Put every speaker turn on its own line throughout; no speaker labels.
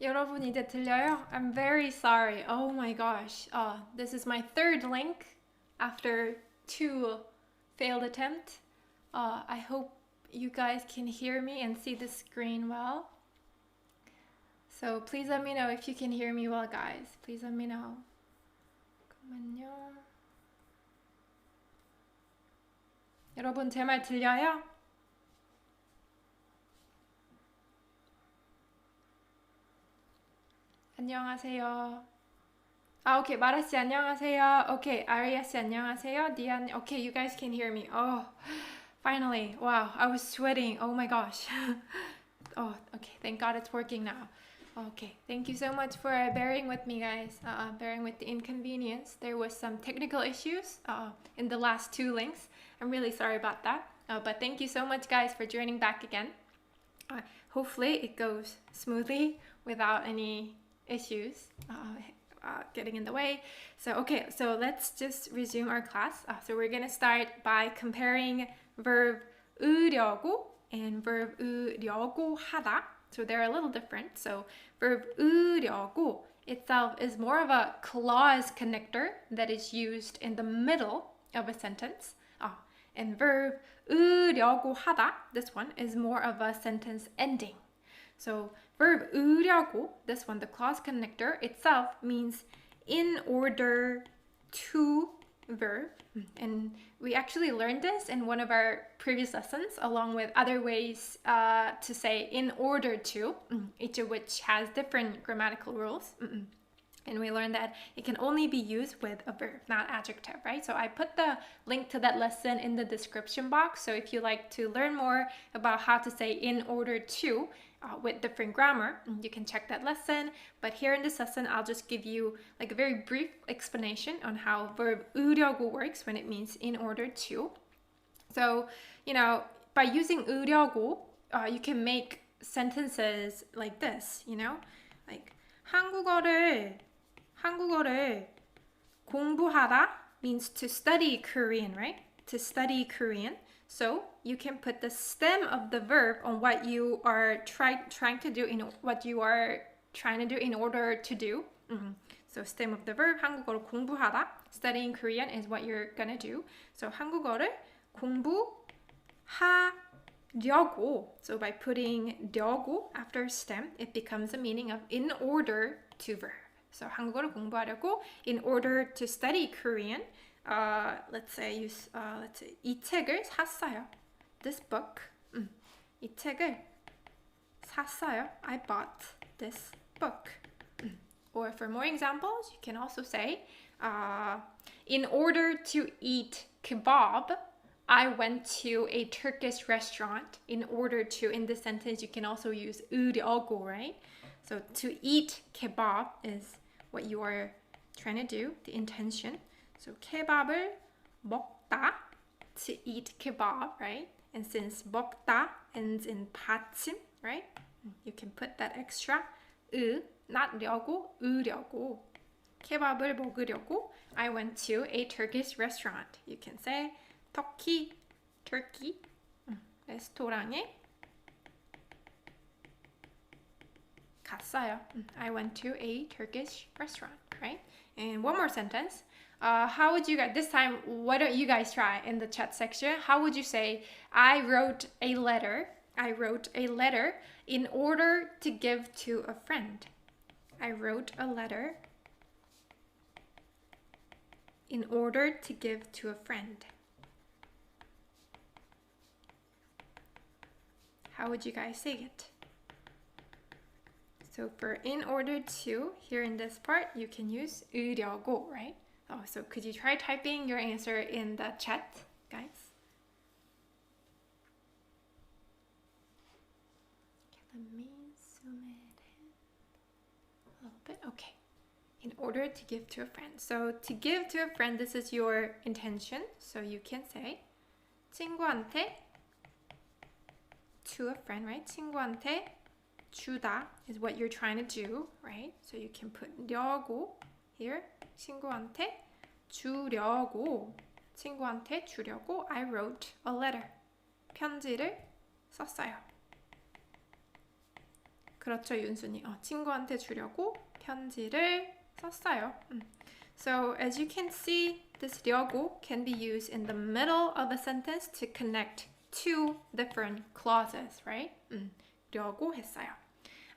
여러분 이제 들려요? I'm very sorry. Oh my gosh. This is my third link after 2 failed attempts. I hope you guys can hear me and see the screen well. So please let me know if you can hear me well, guys. Please let me know. 잠깐만요. 여러분 제 말 들려요? 안녕하세요. Okay, 마라 씨 안녕하세요. Okay, 아리아 씨 안녕하세요. 디안, okay, you guys can hear me. Oh, finally. Wow, I was sweating. Oh my gosh. Oh, okay, thank God it's working now. Okay, thank you so much for bearing with me, guys. Bearing with the inconvenience. There was some technical issues in the last 2 links. I'm really sorry about that. But thank you so much, guys, for joining back again. Hopefully it goes smoothly without any issues getting in the way. So okay, so let's just resume our class. So we're gonna start by comparing verb 으려고 and verb 으려고 하다. So they're a little different. So verb 으려고 itself is more of a clause connector that is used in the middle of a sentence. And verb 으려고 하다, this one, is more of a sentence ending. So verb 으려고, this one, the clause connector itself means in order to verb. And we actually learned this in one of our previous lessons, along with other ways to say in order to, each of which has different grammatical rules. And we learned that it can only be used with a verb, not adjective, right? So I put the link to that lesson in the description box. So if you like to learn more about how to say in order to with different grammar, you can check that lesson. But here in this lesson, I'll just give you like a very brief explanation on how verb 으려고 works when it means in order to. So, you know, by using 으려고, you can make sentences like this, you know? Like, 한국어를 공부하다 means to study Korean, right? To study Korean. So you can put the stem of the verb on what you are trying to do, what you are trying to do in order to do. So stem of the verb, 한국어를 공부하다. Studying Korean is what you're gonna do. So 한국어를 공부하려고. So by putting 려고 after stem, it becomes a meaning of in order to verb. So 한국어를 공부하려고 in order to study Korean. Let's say 이 책을 샀어요. This book. 이 책을 샀어요. I bought this book. Or for more examples, you can also say in order to eat kebab, I went to a Turkish restaurant. In order to, in this sentence, you can also use 으려고, right? So to eat kebab is what you are trying to do, the intention. So 케밥을 먹다, to eat kebab, right? And since 먹다 ends in 받침, right? You can put that extra not 려고, 으려고. 케밥을 먹으려고, I went to a Turkish restaurant. You can say turkey, 레스토랑에 갔어요. I went to a Turkish restaurant, right? And one more sentence. How would you guys, this time, why don't you guys try in the chat section? How would you say, I wrote a letter in order to give to a friend. I wrote a letter in order to give to a friend. How would you guys say it? So for in order to, here in this part, you can use 으려고, right? Oh, so could you try typing your answer in the chat, guys? Okay, let me zoom it in a little bit. Okay. In order to give to a friend. So to give to a friend, this is your intention. So you can say 친구한테, to a friend, right? 친구한테 주다 is what you're trying to do, right? So you can put 려고 here. 친구한테 주려고. 친구한테 주려고 I wrote a letter. 편지를 썼어요. 그렇죠, 윤순이. 친구한테 주려고 편지를 썼어요. So as you can see, this 려고 can be used in the middle of a sentence to connect two different clauses, right? 려고 했어요.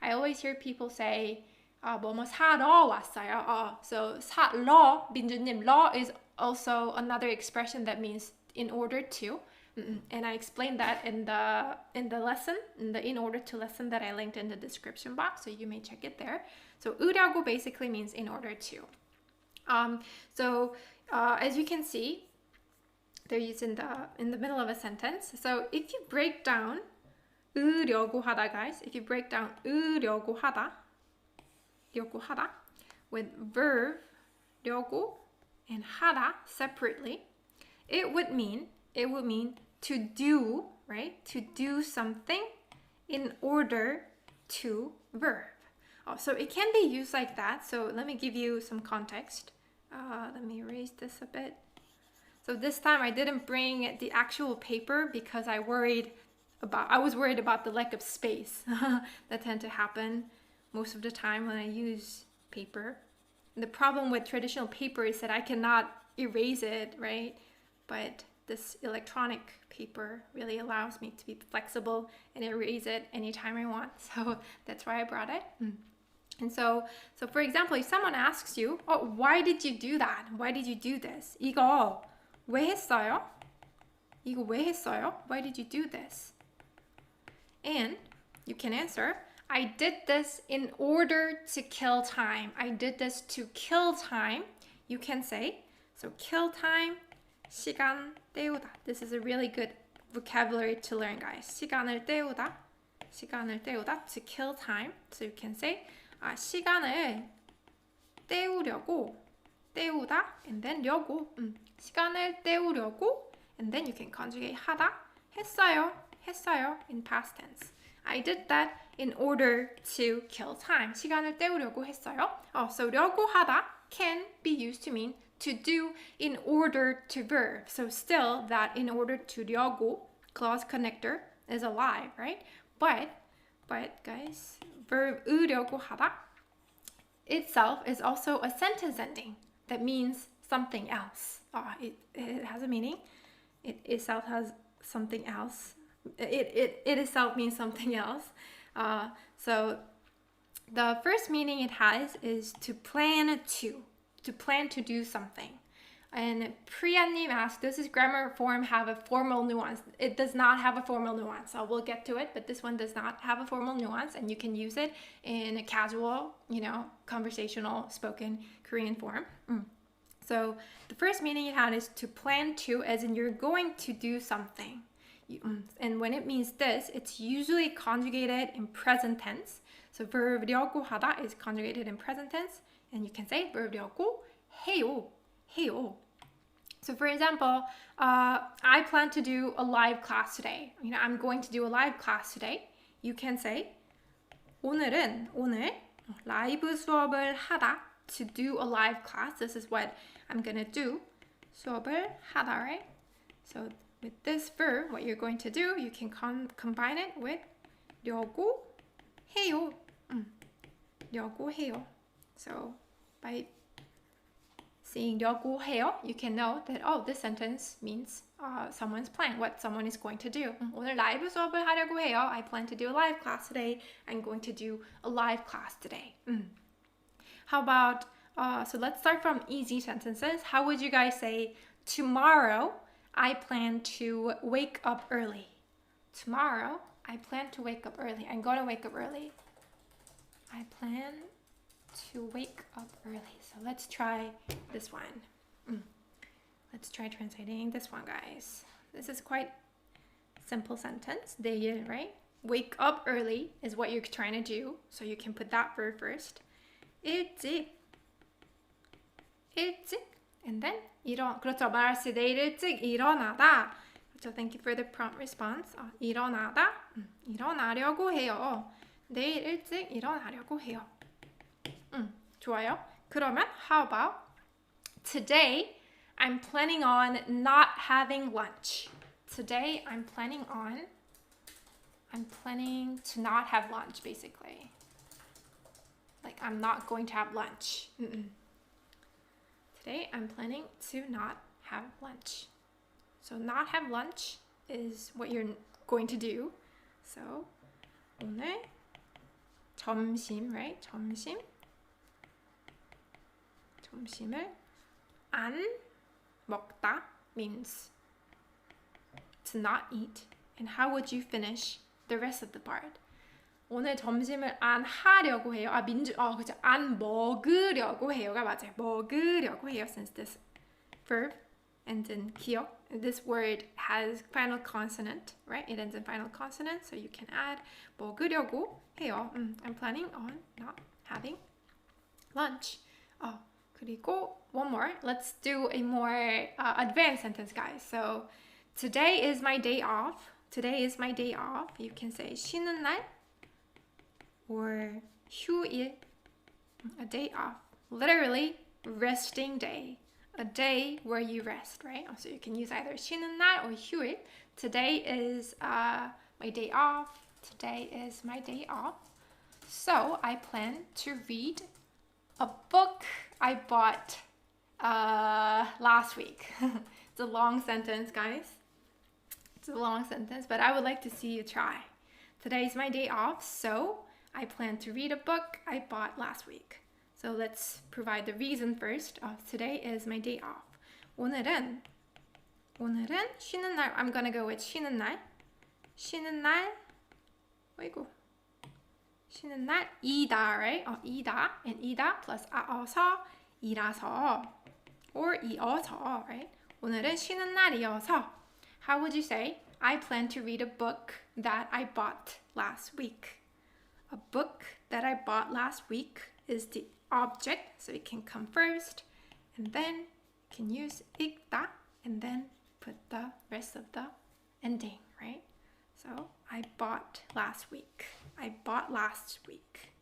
I always hear people say, 뭐뭐 사러 왔어요. So 사러, 민주님, 러 is also another expression that means in order to. And I explained that in the lesson, in order to lesson that I linked in the description box, so you may check it there. So 으려고 basically means in order to. So as you can see, they're used in the middle of a sentence. So if you break down 으려고 하다, guys, if you break down 으려고 하다 with verb 려고 and 하다 separately, it would mean to do, right? To do something in order to verb. So it can be used like that. So let me give you some context. Let me erase this a bit. So this time I didn't bring the actual paper because I was worried about the lack of space that tend to happen most of the time when I use paper. And the problem with traditional paper is that I cannot erase it, right? But this electronic paper really allows me to be flexible and erase it anytime I want. So that's why I brought it. And so for example, if someone asks you, why did you do that? Why did you do this? 이거 왜 했어요? 이거 왜 했어요? Why did you do this? And you can answer, I did this in order to kill time. I did this to kill time. You can say, so kill time, 시간 때우다. This is a really good vocabulary to learn, guys. 시간을 때우다, to kill time. So you can say, 시간을 때우려고, 때우다, and then 려고. 시간을 때우려고, and then you can conjugate 하다, 했어요 in past tense. I did that in order to kill time. 시간을 때우려고 했어요. So 려고 하다 can be used to mean to do in order to verb. So still that in order to 려고 clause connector is alive, right? But guys, verb 으려고 하다 itself is also a sentence ending that means something else. It has a meaning. It itself has something else. It itself means something else. So the first meaning it has is to plan to do something. And Priyanim asked, does this grammar form have a formal nuance? It does not have a formal nuance. So we'll get to it, but this one does not have a formal nuance, and you can use it in a casual, conversational, spoken Korean form. So the first meaning it had is to plan to, as in you're going to do something. And when it means this, it's usually conjugated in present tense. So verb 려고 하다 is conjugated in present tense, and you can say verb 려고 해요. So for example, I plan to do a live class today. I'm going to do a live class today. You can say 오늘 라이브 수업을 하다, to do a live class. This is what I'm gonna do. 수업을 하다, right? So with this verb, what you're going to do, you can combine it with 려고 해요. 려고 해요. So by seeing 려고 해요, you can know that, this sentence means someone's plan, what someone is going to do. 오늘 라이브 수업을 하려고 해요. I plan to do a live class today. I'm going to do a live class today. How about, so let's start from easy sentences. How would you guys say, tomorrow I plan to wake up early? Tomorrow I plan to wake up early. I'm going to wake up early. I plan to wake up early. So let's try this one. Let's try translating this one, guys. This is quite simple sentence. Right? Wake up early is what you're trying to do. So you can put that verb first. 일찍. And then 그렇죠. 말할수 내일 일찍 일어나다. So thank you for the prompt response. 일어나다. 일어나려고 해요. 내일 일찍 일어나려고 해요. 좋아요. 그러면 how about today I'm planning on not having lunch. Today I'm planning to not have lunch, basically. Like I'm not going to have lunch. Today I'm planning to not have lunch. So not have lunch is what you're going to do. So 오늘 점심, right? 점심을 안 먹다 means to not eat. And how would you finish the rest of the part? 오늘 점심을 안 하려고 해요. 그죠. 안 먹으려고 해요가 맞아요. 먹으려고 해요. Since this verb ends in 기억. This word has final consonant, right? It ends in final consonant, so you can add 먹으려고 해요. I'm planning on not having lunch. 그리고 one more. Let's do a more advanced sentence, guys. So today is my day off. Today is my day off. You can say 쉬는 날 or 휴일, a day off. Literally, resting day. A day where you rest, right? So you can use either 쉬는 날 or 휴일. Today is my day off. Today is my day off. So I plan to read a book I bought last week. It's a long sentence, guys. It's a long sentence, but I would like to see you try. Today is my day off, so I plan to read a book I bought last week. So let's provide the reason first. Today is my day off. 오늘은 쉬는 날. I'm gonna go with 쉬는 날. 쉬는 날이다, right? 이다 and 이다 plus 아어서 이라서 or 이어서, right? 오늘은 쉬는 날이어서. How would you say? I plan to read a book that I bought last week. A book that I bought last week is the object, so it can come first, and then you can use 읽다 and then put the rest of the ending, right? So I bought last week. I bought last week.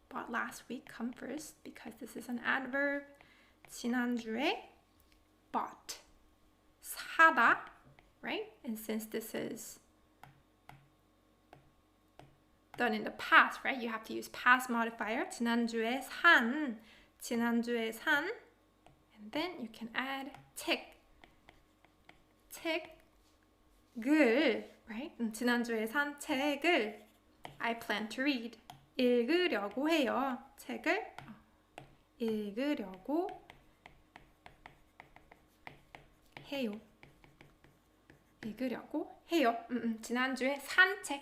Bought last week come first because this is an adverb. 지난주에 bought. 사다, right? And since this is done in the past, right? You have to use past modifier. 지난주에 산. And then you can add 책을, right? 지난주에 산 책을 I plan to read. 읽으려고 해요. 책을 읽으려고 해요. 읽으려고 해요. 지난주에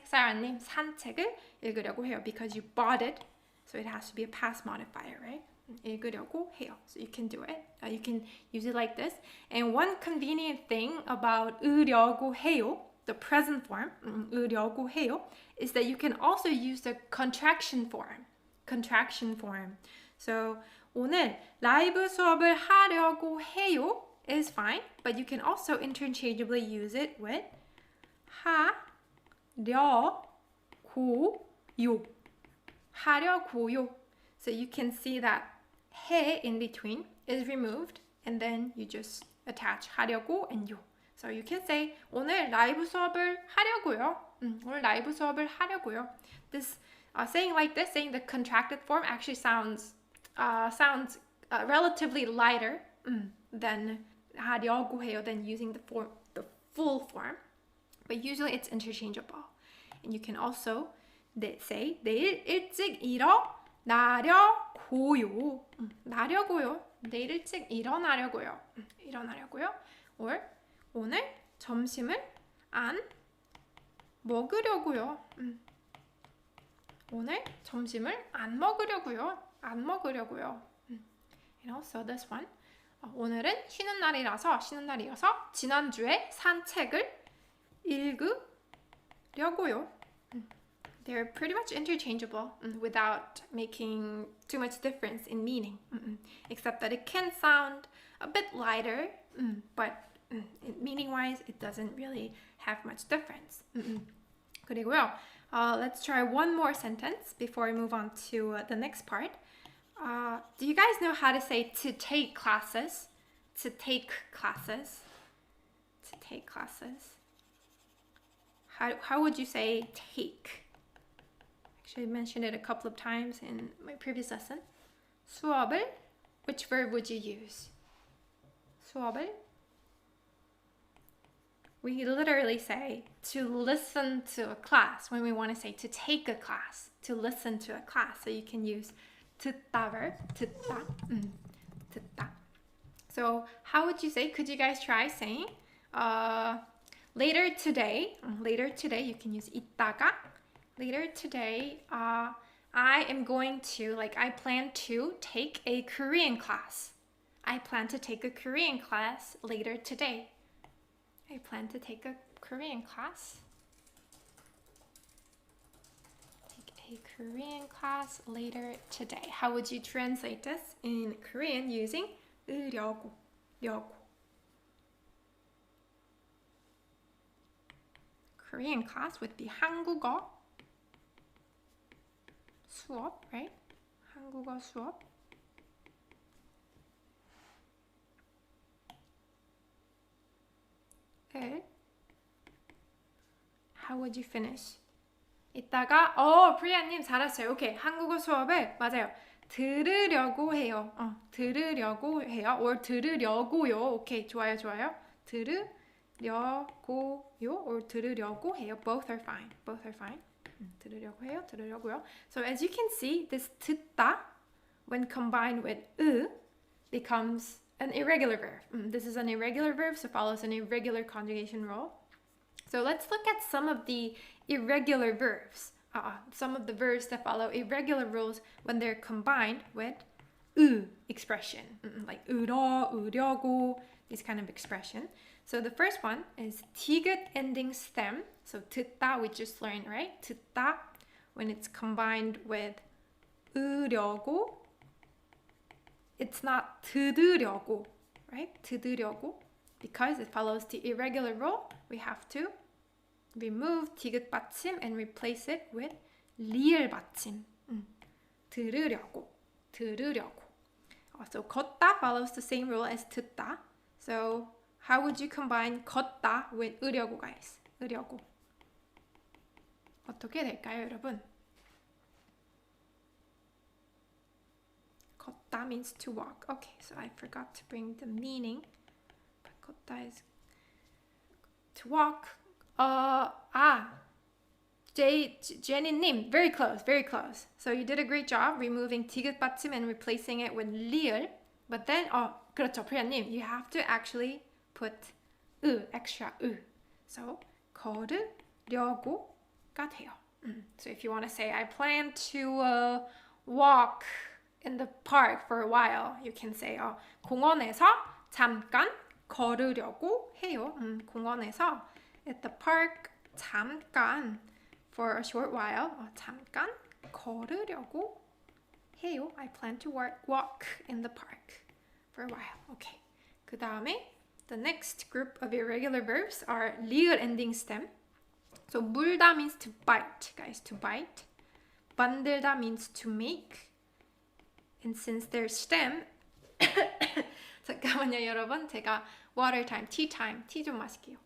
사라님 산책을 읽으려고 해요. Because you bought it, so it has to be a past modifier, right? 읽으려고 해요. So you can do it. You can use it like this. And one convenient thing about 으려고 해요, the present form, 으려고 해요, is that you can also use the contraction form. So 오늘 라이브 수업을 하려고 해요 is fine, but you can also interchangeably use it with 하려고요. So you can see that 해 in between is removed, and then you just attach 하려고 and 요. So you can say 오늘 라이브 수업을 하려고요. 오늘 라이브 수업을 하려고요. This saying like this, saying the contracted form actually sounds relatively lighter than 하려고 해요, than using the full form. But usually it's interchangeable. And you can also say 내일 일찍 일어나려고요. 내일 일찍 일어나려고요. Or 오늘 점심을 안 먹으려고요. 오늘 점심을 안 먹으려고요. And also this one. 오늘은 쉬는 날이어서 지난주에 산 책을 읽으려고요. They're pretty much interchangeable without making too much difference in meaning. Except that it can sound a bit lighter, but meaning-wise, it doesn't really have much difference. 그리고요, let's try one more sentence before we move on to the next part. Do you guys know how to say to take classes? To take classes. How would you say take? Actually, I mentioned it a couple of times in my previous lesson. 수업을, which verb would you use? 수업을. We literally say to listen to a class when we want to say to take a class, to listen to a class. So you can use 듣다 verb, 듣다, 듣다. So how would you say? Could you guys try saying later today? Later today, you can use 이따가. Later today, I am going to, like, I plan to take a Korean class. I plan to take a Korean class later today. I plan to take a Korean class. Take a Korean class later today. How would you translate this in Korean using 으려고, 려고. Korean class would be 한국어 수업, right? 한국어 수업. How would you finish? 이따가 프리아님 잘하셨어요. 오케이, 한국어 수업을 맞아요. 들으려고 해요. 들으려고 해요. or 들으려고요. 오케이, 좋아요. 들으려고요 or 들으려고 해요. Both are fine. 들으려고 해요. 들으려고요. So as you can see, this 듣다, when combined with becomes an irregular verb. This is an irregular verb, so follows an irregular conjugation rule. So let's look at some of the irregular verbs. Some of the verbs that follow irregular rules when they're combined with expression, like 으러, 으려고, this kind of expression. So the first one is 디귿 ending stem. So 듣다 we just learned, right? 듣다 when it's combined with 으려고. It's not 들으려고, right? 들으려고. Because it follows the irregular rule, we have to remove 디귿 받침 and replace it with 리을 받침. 들으려고. Also, 걷다 follows the same rule as 듣다. So, how would you combine 걷다 with 으려고, guys? 으려고. 어떻게 될까요, 여러분? 걷다 means to walk. Okay, so I forgot to bring the meaning. But 걷다 is to walk. Jenny-님, very close. So you did a great job removing 디귿 받침 and replacing it with 리을. But then, 그렇죠, 프리아님, you have to actually put extra So, 걸으려고가 돼요. So if you want to say, I plan to walk in the park for a while, you can say, 공원에서 잠깐 걸으려고 해요. 공원에서 at the park 잠깐 for a short while. 잠깐 걸으려고 해요. I plan to walk in the park for a while. Okay. 그 다음에 the next group of irregular verbs are 리을 ending stem. So 물다 means to bite, guys, to bite. 만들다 means to make. And since there's stem, 잠깐만요, 여러분. 제가 water time, tea 좀 마실게요.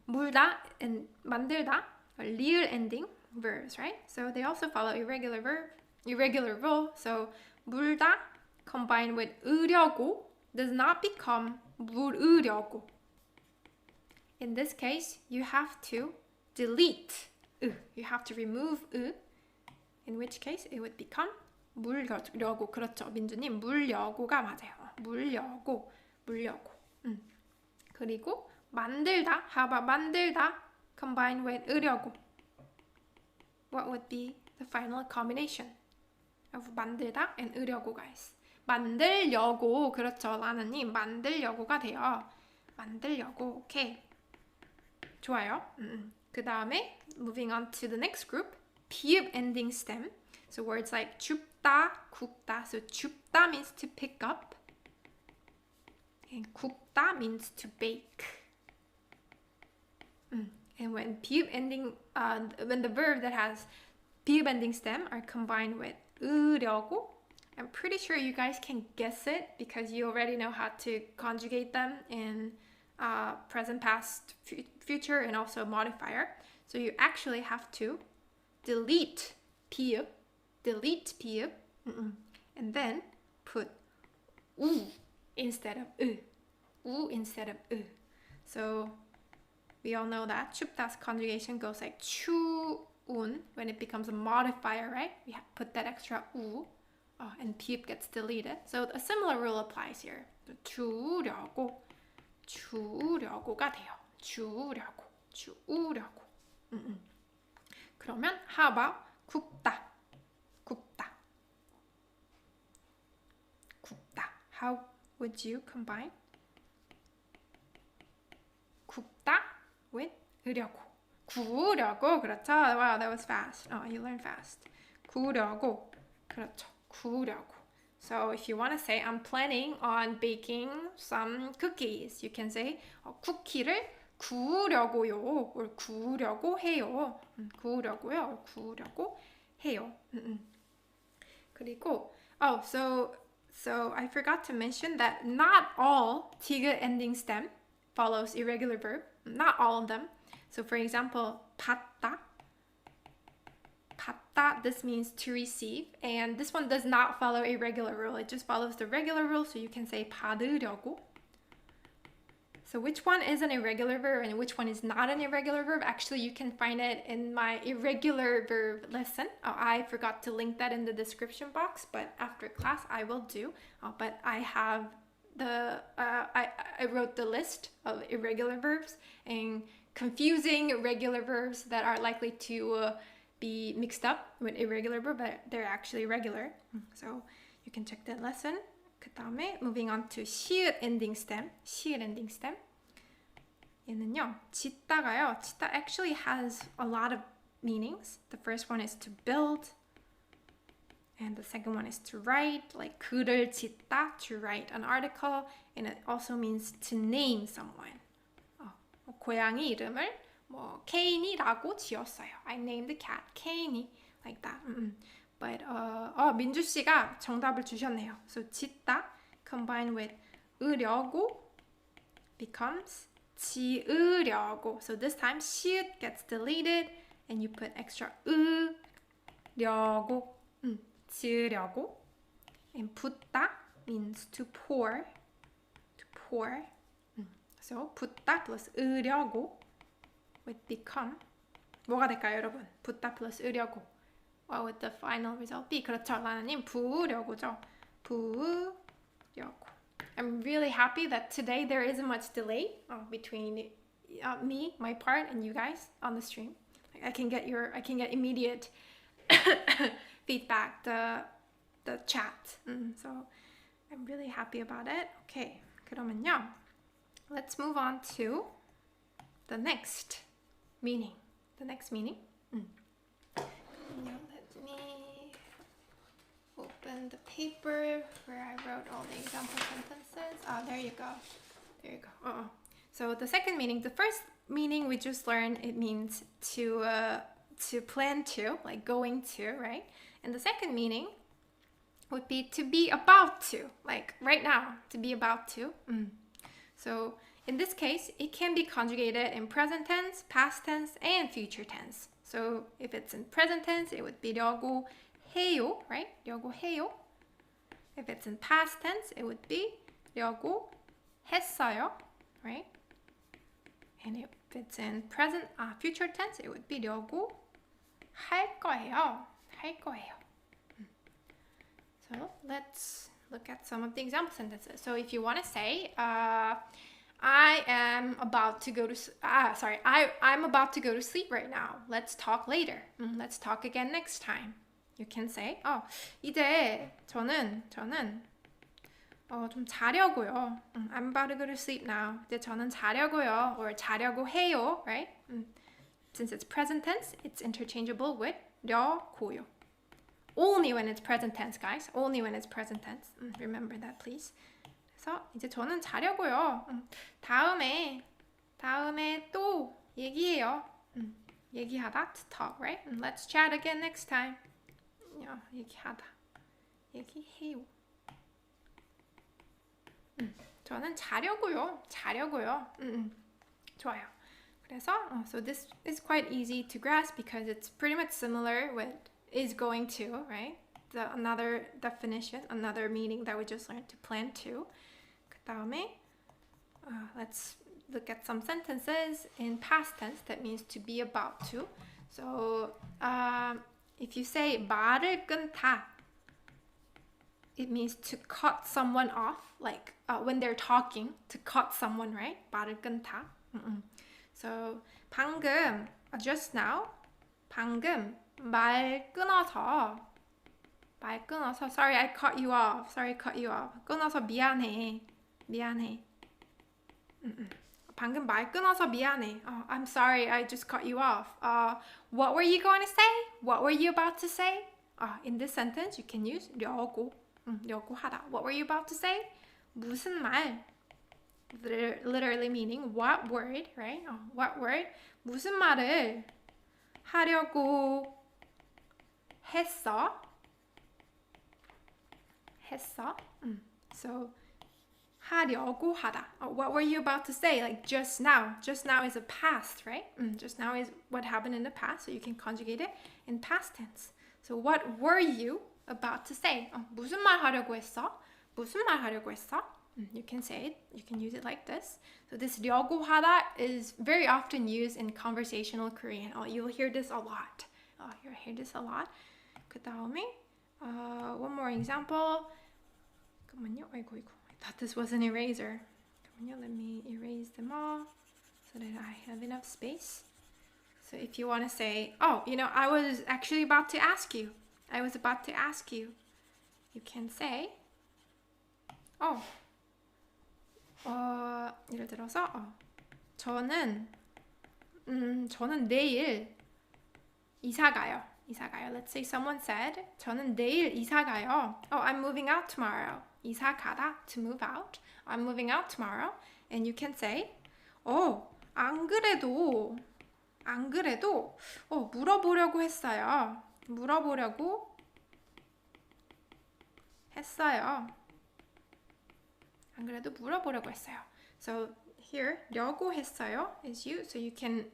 물다 and 만들다 are 리을 ending verbs, right? So they also follow irregular rule. So 물다 combined with 으려고 does not become 물으려고. In this case, you have to delete You have to remove in which case it would become 물려고. 그렇죠, 민주님. 물려고가 맞아요. 물려고. 그리고 만들다. How about 만들다 combined with 으려고? What would be the final combination of 만들다 and 으려고, guys? 만들려고. 그렇죠, 라나님. 만들려고가 돼요. 만들려고. 오케이. 좋아요. 그 다음에 moving on to the next group. 비읍 ending stem. So words like 줍다, 굽다. So 줍다 means to pick up. And 굽다 means to bake. And when 비읍 ending, when the verb that has 비읍 ending stem are combined with 으려고, I'm pretty sure you guys can guess it because you already know how to conjugate them in present, past, future, and also modifier. So you actually have to delete 피읍, and then put 우 instead of 우 instead of So we all know that 춥다's conjugation goes like 추운 when it becomes a modifier, right? We have to put that extra 우, and pi읍 gets deleted. So a similar rule applies here. 주려고가 돼요. 주려고. 그러면 how about 굽다. How would you combine 굽다 with 으려고? 구우려고. 그렇죠. Wow, that was fast. Oh, you learned fast. 구우려고. 그렇죠. 구우려고. So if you want to say I'm planning on baking some cookies, you can say 쿠키를 구우려고요. or 구우려고 해요. 구우려고요. or 구우려고 해요. 그리고 So I forgot to mention that not all 티귿 ending stem follows irregular verb. Not all of them. So for example, 받다, this means to receive. And this one does not follow a regular rule. It just follows the regular rule. So you can say 받으려고. So which one is an irregular verb and which one is not an irregular verb? Actually, you can find it in my irregular verb lesson. I forgot to link that in the description box, but after class I will do. But I have I wrote the list of irregular verbs and confusing irregular verbs that are likely to be mixed up with irregular verb, but they're actually regular. So you can check that lesson. 그 다음에 moving on to 시읒 ending stem. 얘는요, 짓다가요. 짓다 actually has a lot of meanings. The first one is to build, and the second one is to write, like 글을 짓다, to write an article, and it also means to name someone. 고양이 이름을 케인이라고 지었어요. I named the cat 케인이, like that. But 민주 씨가 정답을 주셨네요. So 짓다 combined with 으려고 becomes 지으려고. So this time 시읒 gets deleted and you put extra 으려고. 지으려고. And 붓다 means to pour. So 붓다 plus 으려고 would become 뭐가 될까요, 여러분? 붓다 plus 으려고. What would the final result be? 그렇죠, 라나님 부으려고죠. 부으려고. I'm really happy that today there isn't much delay between me, my part, and you guys on the stream. I can get immediate feedback, the chat. So I'm really happy about it. Okay, 그러면요, let's move on to the next meaning. Let me open the paper where I wrote all the example sentences. There you go. So the second meaning, the first meaning we just learned, it means to plan to, like going to, right? And the second meaning would be to be about to, like right now, to be about to. So in this case, it can be conjugated in present tense, past tense, and future tense. So if it's in present tense, it would be 려고 해요, right? 려고 해요. If it's in past tense, it would be 려고 했어요, right? And if it's in present, future tense, it would be 려고 할 거예요. So let's look at some of the example sentences. So if you want to say, I'm about to go to sleep right now. Let's talk later. Let's talk again next time. You can say, 이제 저는 좀 자려고요. I'm about to go to sleep now. 이제 저는 자려고요. Or 자려고 해요, right? Since it's present tense, it's interchangeable with 려고요. Only when it's present tense, guys. Only when it's present tense. Remember that, please. 그래서 이제 저는 자려고요. 다음에 또 얘기해요. 얘기하다, to talk, right? Let's chat again next time. 얘기하다, 얘기해요. 저는 자려고요. 좋아요. 그래서 so this is quite easy to grasp because it's pretty much similar with is going to, right? Another definition, another meaning that we just learned, to plan to. 그 다음에 let's look at some sentences in past tense that means to be about to. So if you say 말을 끊다, it means to cut someone off, like when they're talking, to cut someone, right? 말을 끊다. So 방금, just now, 방금 말 끊어서, sorry I cut you off, 끊어서 미안해. 방금 말 끊어서 미안해. I'm sorry, I just cut you off. What were you going to say? What were you about to say? In this sentence, you can use 려고 하다. What were you about to say? 무슨 말? Literally meaning what word, right? What word? 무슨 말을 하려고 했어? So 하려고 하다. What were you about to say? Like just now. Just now is a past, right? Just now is what happened in the past, so you can conjugate it in past tense. So what were you about to say? 무슨 말 하려고 했어? You can say it. You can use it like this. So this 려고 하다 is very often used in conversational Korean. You'll hear this a lot. 그 다음에 one more example. 잠깐만요. 아이고. I thought this was an eraser. 잠깐만요. Let me erase them all so that I have enough space. So if you want to say, I was actually about to ask you. You can say, 예를 들어서 저는 내일 이사 가요. Let's say someone said, 저는 내일 이사 가요. I'm moving out tomorrow. 이사 가다, to move out. I'm moving out tomorrow. And you can say, 안 그래도 물어보려고 했어요. 안 그래도 물어보려고 했어요. So here, 려고 했어요 is you, so you can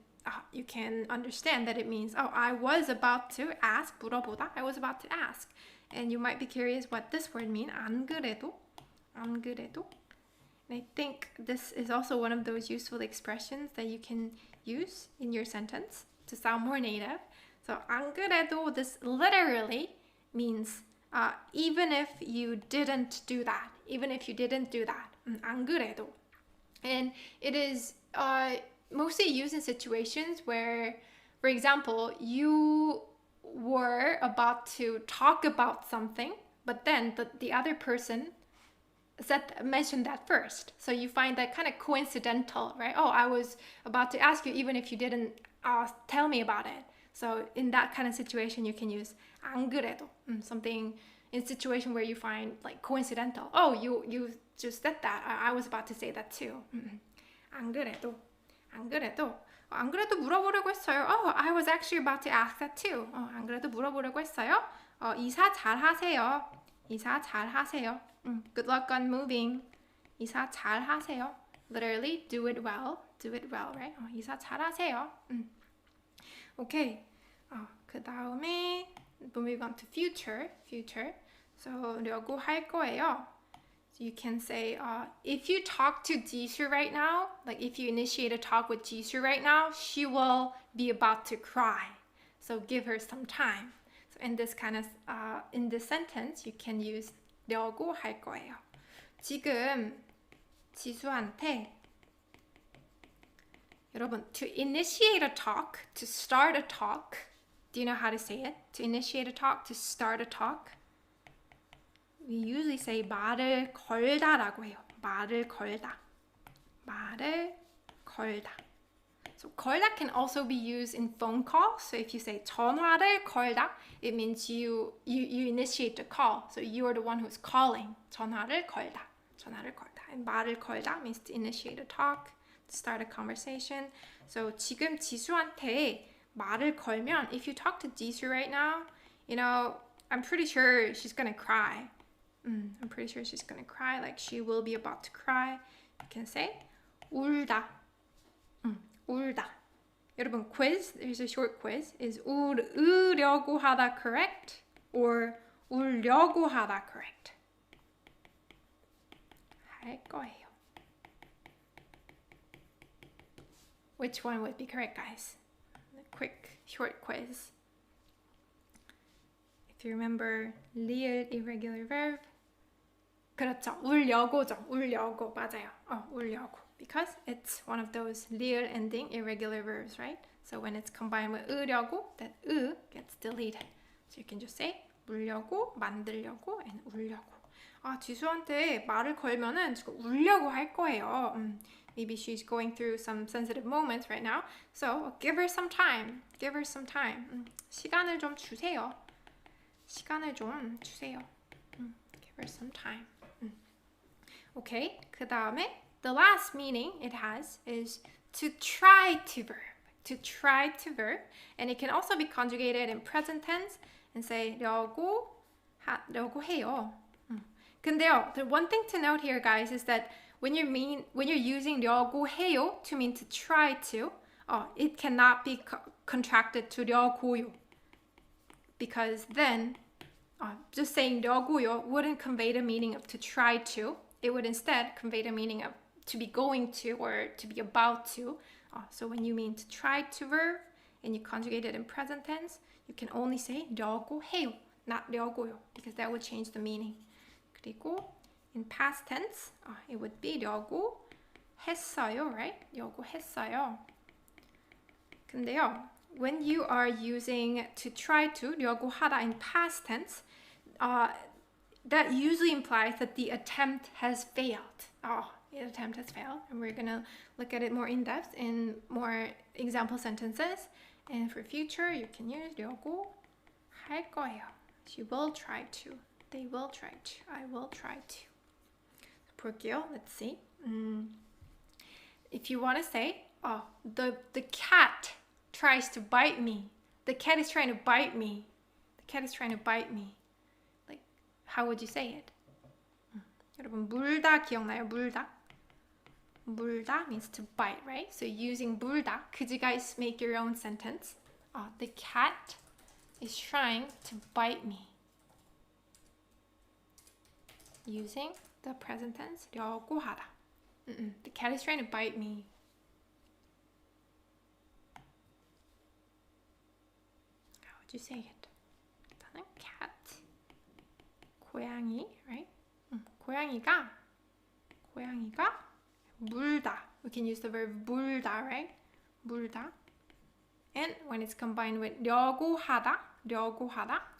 understand that it means, I was about to ask, 물어보다, I was about to ask. And you might be curious what this word means, 안 그래도. And I think this is also one of those useful expressions that you can use in your sentence to sound more native. So 안 그래도, this literally means even if you didn't do that. 안 그래도. And it is mostly used in situations where, for example, you were about to talk about something, but then the other person mentioned that first. So you find that kind of coincidental, right? I was about to ask you even if you didn't tell me about it. So in that kind of situation, you can use 안 그래도. Something in a situation where you find like coincidental. You just said that. I was about to say that too. 안 그래도 물어보려고 했어요. I was actually about to ask that too. 안 그래도 물어보려고 했어요. 이사 잘하세요. Good luck on moving. 이사 잘하세요. Literally, do it well, right? 이사 잘하세요. Okay. 그 다음에 moving on to future. So 려고 할 거예요. So you can say, if you talk to Jisoo right now, like if you initiate a talk with Jisoo right now, she will be about to cry. So give her some time. So in this sentence, you can use 려고 할 거예요. 지금 지수한테, 여러분, to initiate a talk, to start a talk, do you know how to say it? To initiate a talk, to start a talk? We usually say 말을 걸다라고 해요. 말을 걸다. So 걸다 can also be used in phone calls. So if you say 전화를 걸다, it means you initiate the call. So you are the one who's calling. 전화를 걸다. And 말을 걸다 means to initiate a talk, to start a conversation. So 지금 지수한테 말을 걸면, if you talk to Jisoo right now, I'm pretty sure she's gonna cry. Like she will be about to cry. You can say 울다. 여러분, quiz, there's a short quiz. Is 으려고 하다 correct? Or 울려고 하다 correct? 할 거예요. Which one would be correct, guys? A quick, short quiz. If you remember, real irregular verb. 그렇죠. 울려고죠. 울려고. 맞아요. 울려고. Because it's one of those real ending irregular verbs, right? So when it's combined with 으려고, that 으 gets deleted. So you can just say 물려고, 만들려고, and 울려고. 지수한테 말을 걸면은 지금 울려고 할 거예요. Maybe she's going through some sensitive moments right now. So give her some time. Give her some time. 시간을 좀 주세요. 시간을 좀 주세요. Give her some time. Okay. 그 다음에 the last meaning it has is to try to verb. To try to verb. And it can also be conjugated in present tense and say 려고 해요. 근데요, the one thing to note here, guys, is that when you're using 려고 해요 to mean to try to, it cannot be contracted to 려고요. Because then, just saying 려고요 wouldn't convey the meaning of to try to. It would instead convey the meaning of to be going to or to be about to. So when you mean to try to verb and you conjugate it in present tense, you can only say 려고 해요, not 려고요, because that would change the meaning. 그리고 in past tense, it would be 려고 했어요, right? 려고 했어요. 근데요, when you are using to try to, 려고 하다 in past tense, that usually implies that the attempt has failed. The attempt has failed. And we're going to look at it more in depth in more example sentences. And for future, you can use 려고 할 거예요. She will try to. They will try to. I will try to. 볼게요. Let's see. If you want to say, the cat tries to bite me. The cat is trying to bite me. The cat is trying to bite me. Like, how would you say it? 여러분, 물다 기억나요? 물다? 물다 means to bite, right? So using 물다, could you guys make your own sentence? The cat is trying to bite me. Using the present tense, 려고 하다. The cat is trying to bite me. How would you say it? 일단은 cat, 고양이, right? 고양이가 물다. We can use the verb 물다, right? 물다. And when it's combined with 려고 하다,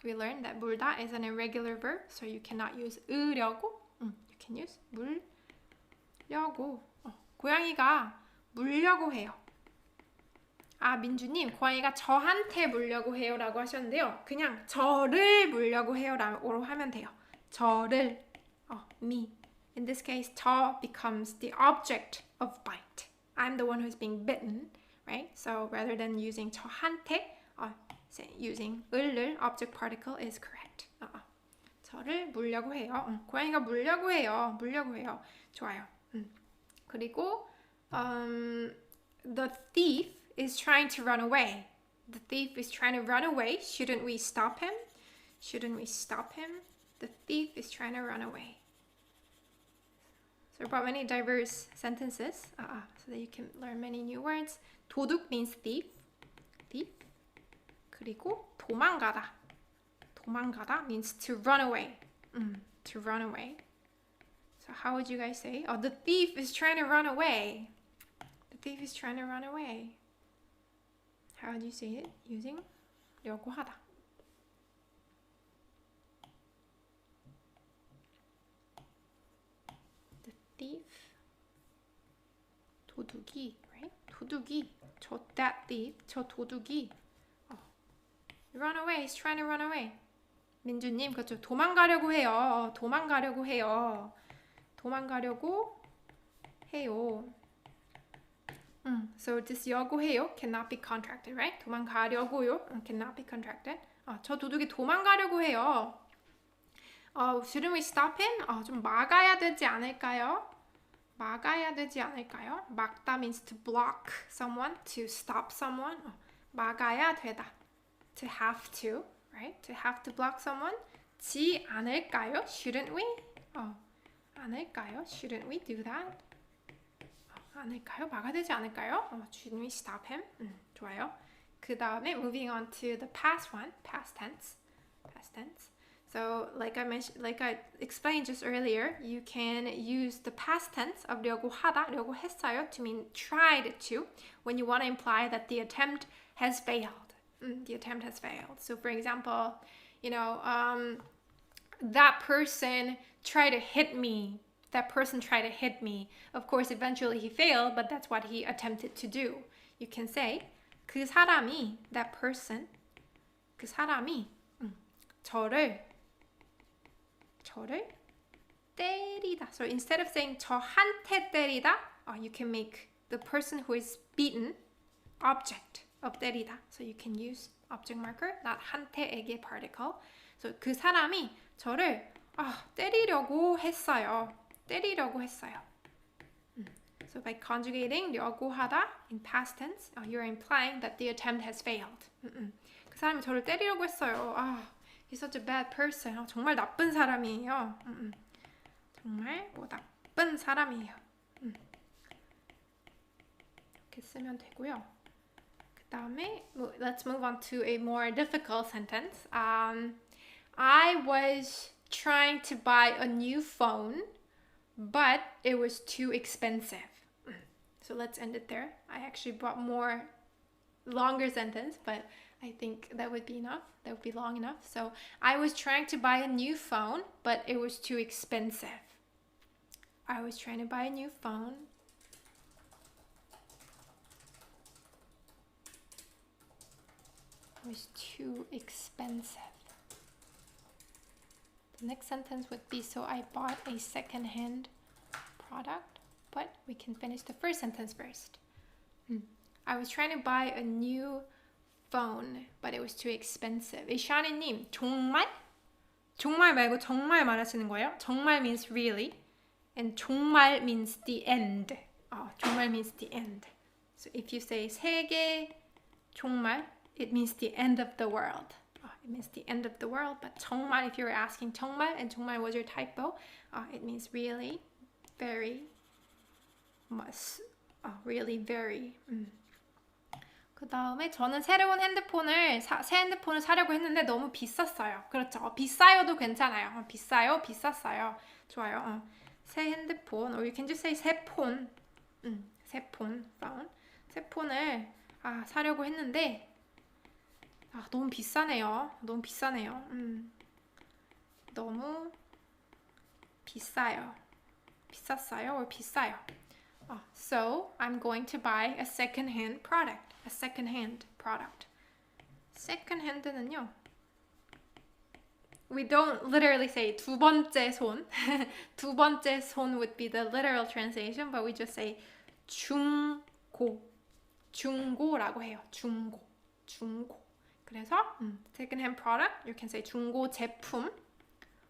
we learned that 물다 is an irregular verb, so you cannot use 으려고. You can use 물려고. 고양이가 물려고 해요. 민주님, 고양이가 저한테 물려고 해요 라고 하셨는데요. 그냥 저를 물려고 해요 라고 하면 돼요. 저를, me. In this case, 저 becomes the object of bite. I'm the one who's being bitten, right? So rather than using 저한테, using 을을 object particle is correct. 저를 물려고 해요. 고양이가 물려고 해요. 좋아요. 그리고 the thief is trying to run away. The thief is trying to run away. Shouldn't we stop him? The thief is trying to run away. So I brought many diverse sentences so that you can learn many new words. 도둑 means thief. 그리고 도망가다 means to run away. So how would you guys say? The thief is trying to run away. How would you say it? Using 려고 하다. The thief. 도둑이, right? 도둑이. that thief. 저 도둑이. Run away. He's trying to run away. 민주님, 그렇죠. 도망가려고 해요. So this 려고 해요 cannot be contracted, right? 도망가려고요 cannot be contracted. 저 도둑이 도망가려고 해요. Shouldn't we stop him? 좀 막아야 되지 않을까요? 막아야 되지 않을까요? 막다 means to block someone, to stop someone. 막아야 되다. To have to, right? To have to block someone. 지 않을까요? Shouldn't we? 않을까요? Shouldn't we do that? 않을까요? 막아야 되지 않을까요? Shouldn't we stop him? 좋아요. 그 다음에 moving on to the past one, past tense. Past tense. So, like I explained just earlier, you can use the past tense of 려고 하다, 려고 했어요 to mean tried to when you want to imply that the attempt has failed. The attempt has failed. So, for example, that person tried to hit me. That person tried to hit me. Of course, eventually he failed, but that's what he attempted to do. You can say 그 사람이, that person, 그 사람이 저를 때리다. So instead of saying 저한테 때리다, you can make the person who is beaten object of 때리다. So you can use object marker, not 한테에게 particle. So 그 사람이 저를 때리려고 했어요. So by conjugating 려고 하다 in past tense, you're implying that the attempt has failed. 그 사람이 저를 때리려고 했어요. He's such a bad person. 정말 나쁜 사람이에요. 정말 나쁜 사람이에요. 이렇게 쓰면 되고요. 그 다음에 let's move on to a more difficult sentence. I was trying to buy a new phone, but it was too expensive. So let's end it there. I actually brought more longer sentence, but I think that would be enough. That would be long enough. So I was trying to buy a new phone, but it was too expensive. I was trying to buy a new phone. It was too expensive. The next sentence would be, so I bought a second-hand product, but we can finish the first sentence first. I was trying to buy a new phone, but it was too expensive. 이샤니님, 정말? 정말 말고 정말 말하시는 거예요? 정말 means really, and 정말 means the end. 정말 means the end. So if you say 세계 정말, it means the end of the world. It means the end of the world. But 정말, if you're asking 정말, and 정말 was your typo, it means really, very, must, really, very. 그 다음에 저는 새로운 핸드폰을 새 핸드폰을 사려고 했는데 너무 비쌌어요. 그렇죠. 비싸요도 괜찮아요. 비싸요, 비쌌어요. 좋아요. 새 핸드폰, or you can just say 새 폰. 새 폰, phone. 새 폰을 사려고 했는데 너무 비싸네요. 너무 비싸네요. 너무 비싸요. 비쌌어요, or 비싸요. So I'm going to buy a second-hand product. A second-hand product. Second-hand는요. We don't literally say 두 번째 손. 두 번째 손 would be the literal translation, but we just say 중고. 중고라고 해요. 중고. 그래서 second-hand product, you can say 중고 제품,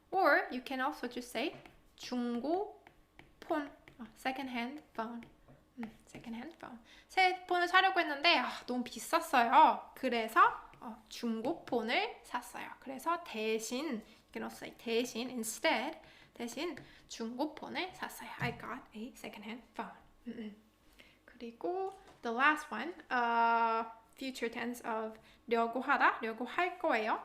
or you can also just say 중고 폰. Second-hand phone. Second-hand phone. 새 폰을 사려고 했는데 너무 비쌌어요. 그래서 중고 폰을 샀어요. 그래서 대신, you can also say 대신, instead, 대신 중고 폰을 샀어요. I got a second-hand phone. 그리고 the last one, future tense of 려고 하다, 려고 할 거예요.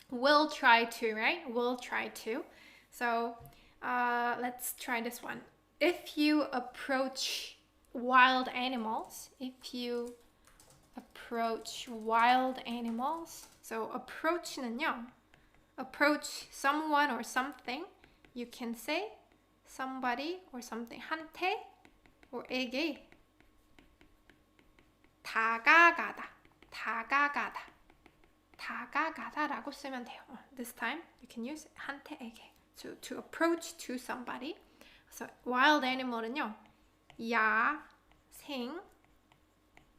Will try to, right? Will try to. So let's try this one. If you approach wild animals, so approach는요, approach someone or something, you can say somebody or something, 한테 or 에게 다가가다라고 쓰면 돼요. This time you can use 한테에게. So to approach to somebody. So wild animal은요, 야생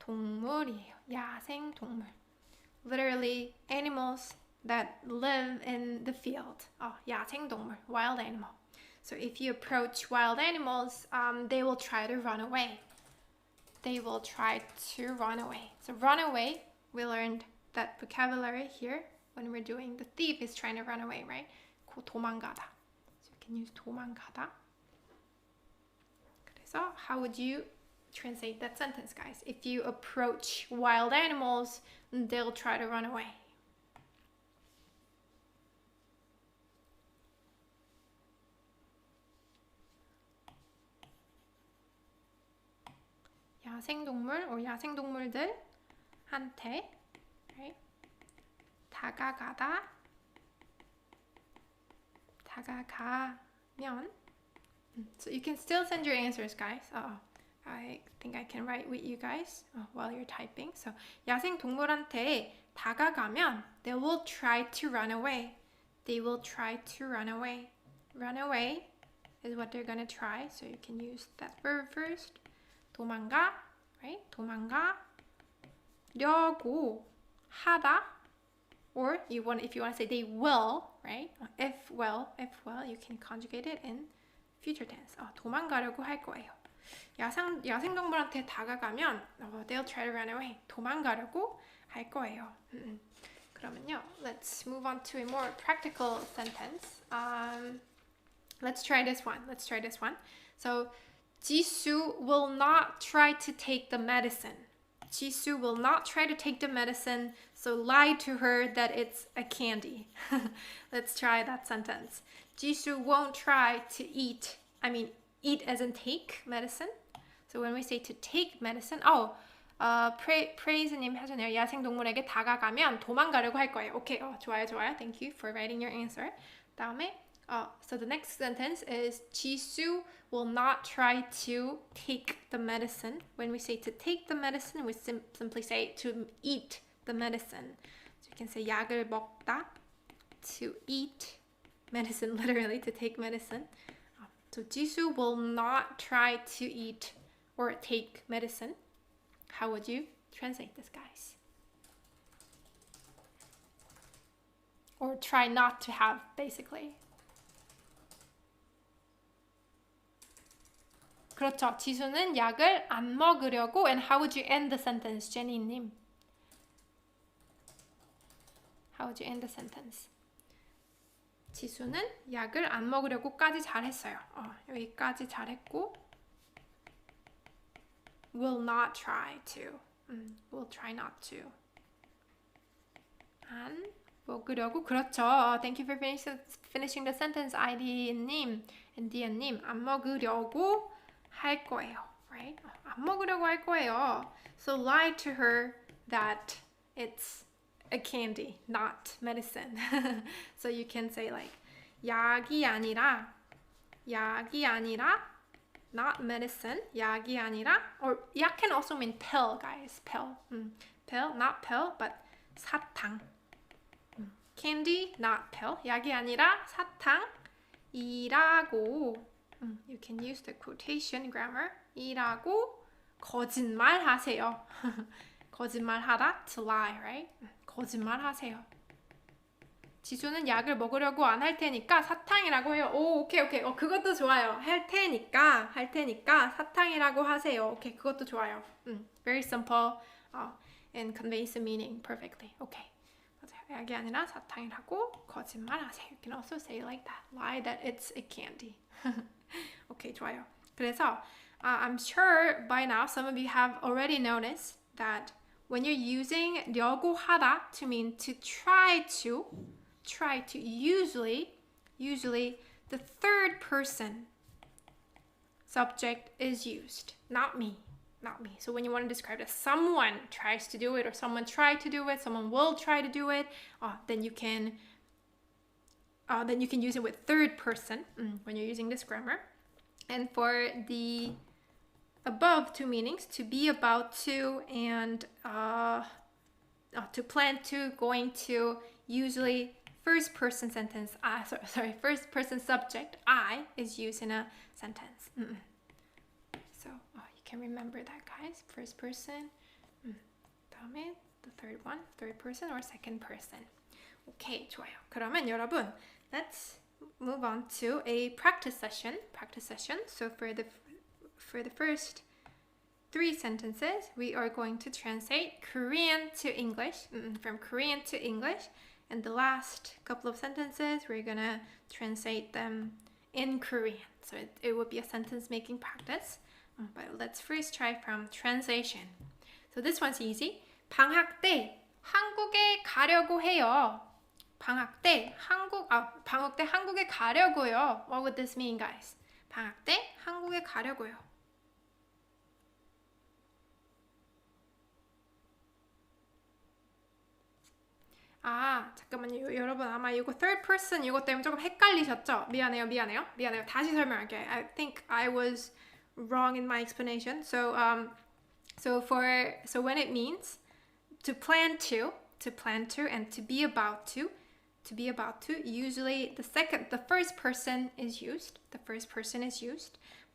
동물이에요. 야생 동물. Literally animals that live in the field. 야생 동물, wild animal. So if you approach wild animals, they will try to run away. They will try to run away. So run away, we learned that vocabulary here when we're doing the thief is trying to run away, right? 도망가다. So you can use 도망가다. So how would you translate that sentence, guys? If you approach wild animals, they'll try to run away. 야생동물 or 야생동물들한테, right? 다가가면. So you can still send your answers, guys. I think I can write with you guys while you're typing. So 야생동물한테 다가가면 they will try to run away. They will try to run away. Run away is what they're gonna try. So you can use that verb first. 도망가, right? 도망가려고 하다. Or if you want to say they will, right? If well, you can conjugate it in future tense. 도망가려고 할 거예요. 야생동물한테 다가가면 they'll try to run away. 도망가려고 할 거예요. 그러면요, let's move on to a more practical sentence. Let's try this one. So Jisoo will not try to take the medicine. Jisoo will not try to take the medicine, so lie to her that it's a candy. Let's try that sentence. Jisoo won't try to eat as in take medicine. So when we say to take medicine, prais님 하셨네요. 야생동물에게 다가가면 도망가려고 할 거예요. Okay, 좋아요. Thank you for writing your answer. 다음에 so the next sentence is Jisoo will not try to take the medicine. When we say to take the medicine, we simply say to eat the medicine. So you can say 약을 먹다, to eat medicine, literally to take medicine. So Jisoo will not try to eat or take medicine. How would you translate this, guys? Or try not to have, basically. 그렇죠. 지수는 약을 안 먹으려고. And how would you end the sentence, 제니님? How would you end the sentence? 지수는 약을 안 먹으려고까지 잘했어요. 여기까지 잘했고 will not try to. will try not to. 안 먹으려고. 그렇죠. Thank you for finishing the sentence, ID님 and 디안님. 안 먹으려고 할 거예요, right? 안 먹으려고 할 거예요. So lie to her that it's a candy, not medicine. So you can say like 약이 아니라 not medicine, 약이 아니라, or 약 can also mean pill, guys. Pill, not pill, but 사탕. Candy, not pill. 약이 아니라 사탕이라고. You can use the quotation grammar. 이라고 거짓말하세요. 거짓말하다, to lie, right? 거짓말하세요. 지수는 약을 먹으려고 안 할 테니까 사탕이라고 해요. 오, 오케이. 그것도 좋아요. 할 테니까 사탕이라고 하세요. 오케이, 그것도 좋아요. Very simple and conveys the meaning perfectly. Okay. 맞아요. 약이 아니라 사탕이라고 거짓말하세요. You can also say like that. Lie that it's a candy. 오케이, 좋아요. 그래서 I'm sure by now some of you have already noticed that when you're using 려고 하다 to mean to try to, usually the third person subject is used, not me. So when you want to describe that someone tries to do it, or someone tried to do it, someone will try to do it, then you can use it with third person when you're using this grammar. And for the above two meanings, to be about to and to plan to, going to, usually first person sentence, first person subject, I, is used in a sentence. So you can remember that, guys. First person, 다음에 the third one, third person or second person. 오케이, 좋아요. 그러면 여러분, let's move on to a practice session. So for the first 3 sentences, we are going to translate Korean to English, from Korean to English. And the last couple of sentences, we're gonna translate them in Korean. So it will be a sentence making practice. But let's first try from translation. So this one's easy. 방학 때 한국에 가려고 해요. 방학 때 한국에 가려고요. What would this mean, guys? 방학 때 한국에 가려고요. 잠깐만요. 여러분 아마 이거 third person 이거 때문에 조금 헷갈리셨죠? 미안해요. 다시 설명할게요. I think I was wrong in my explanation. So when it means to plan to, and to be about to, usually the first person is used.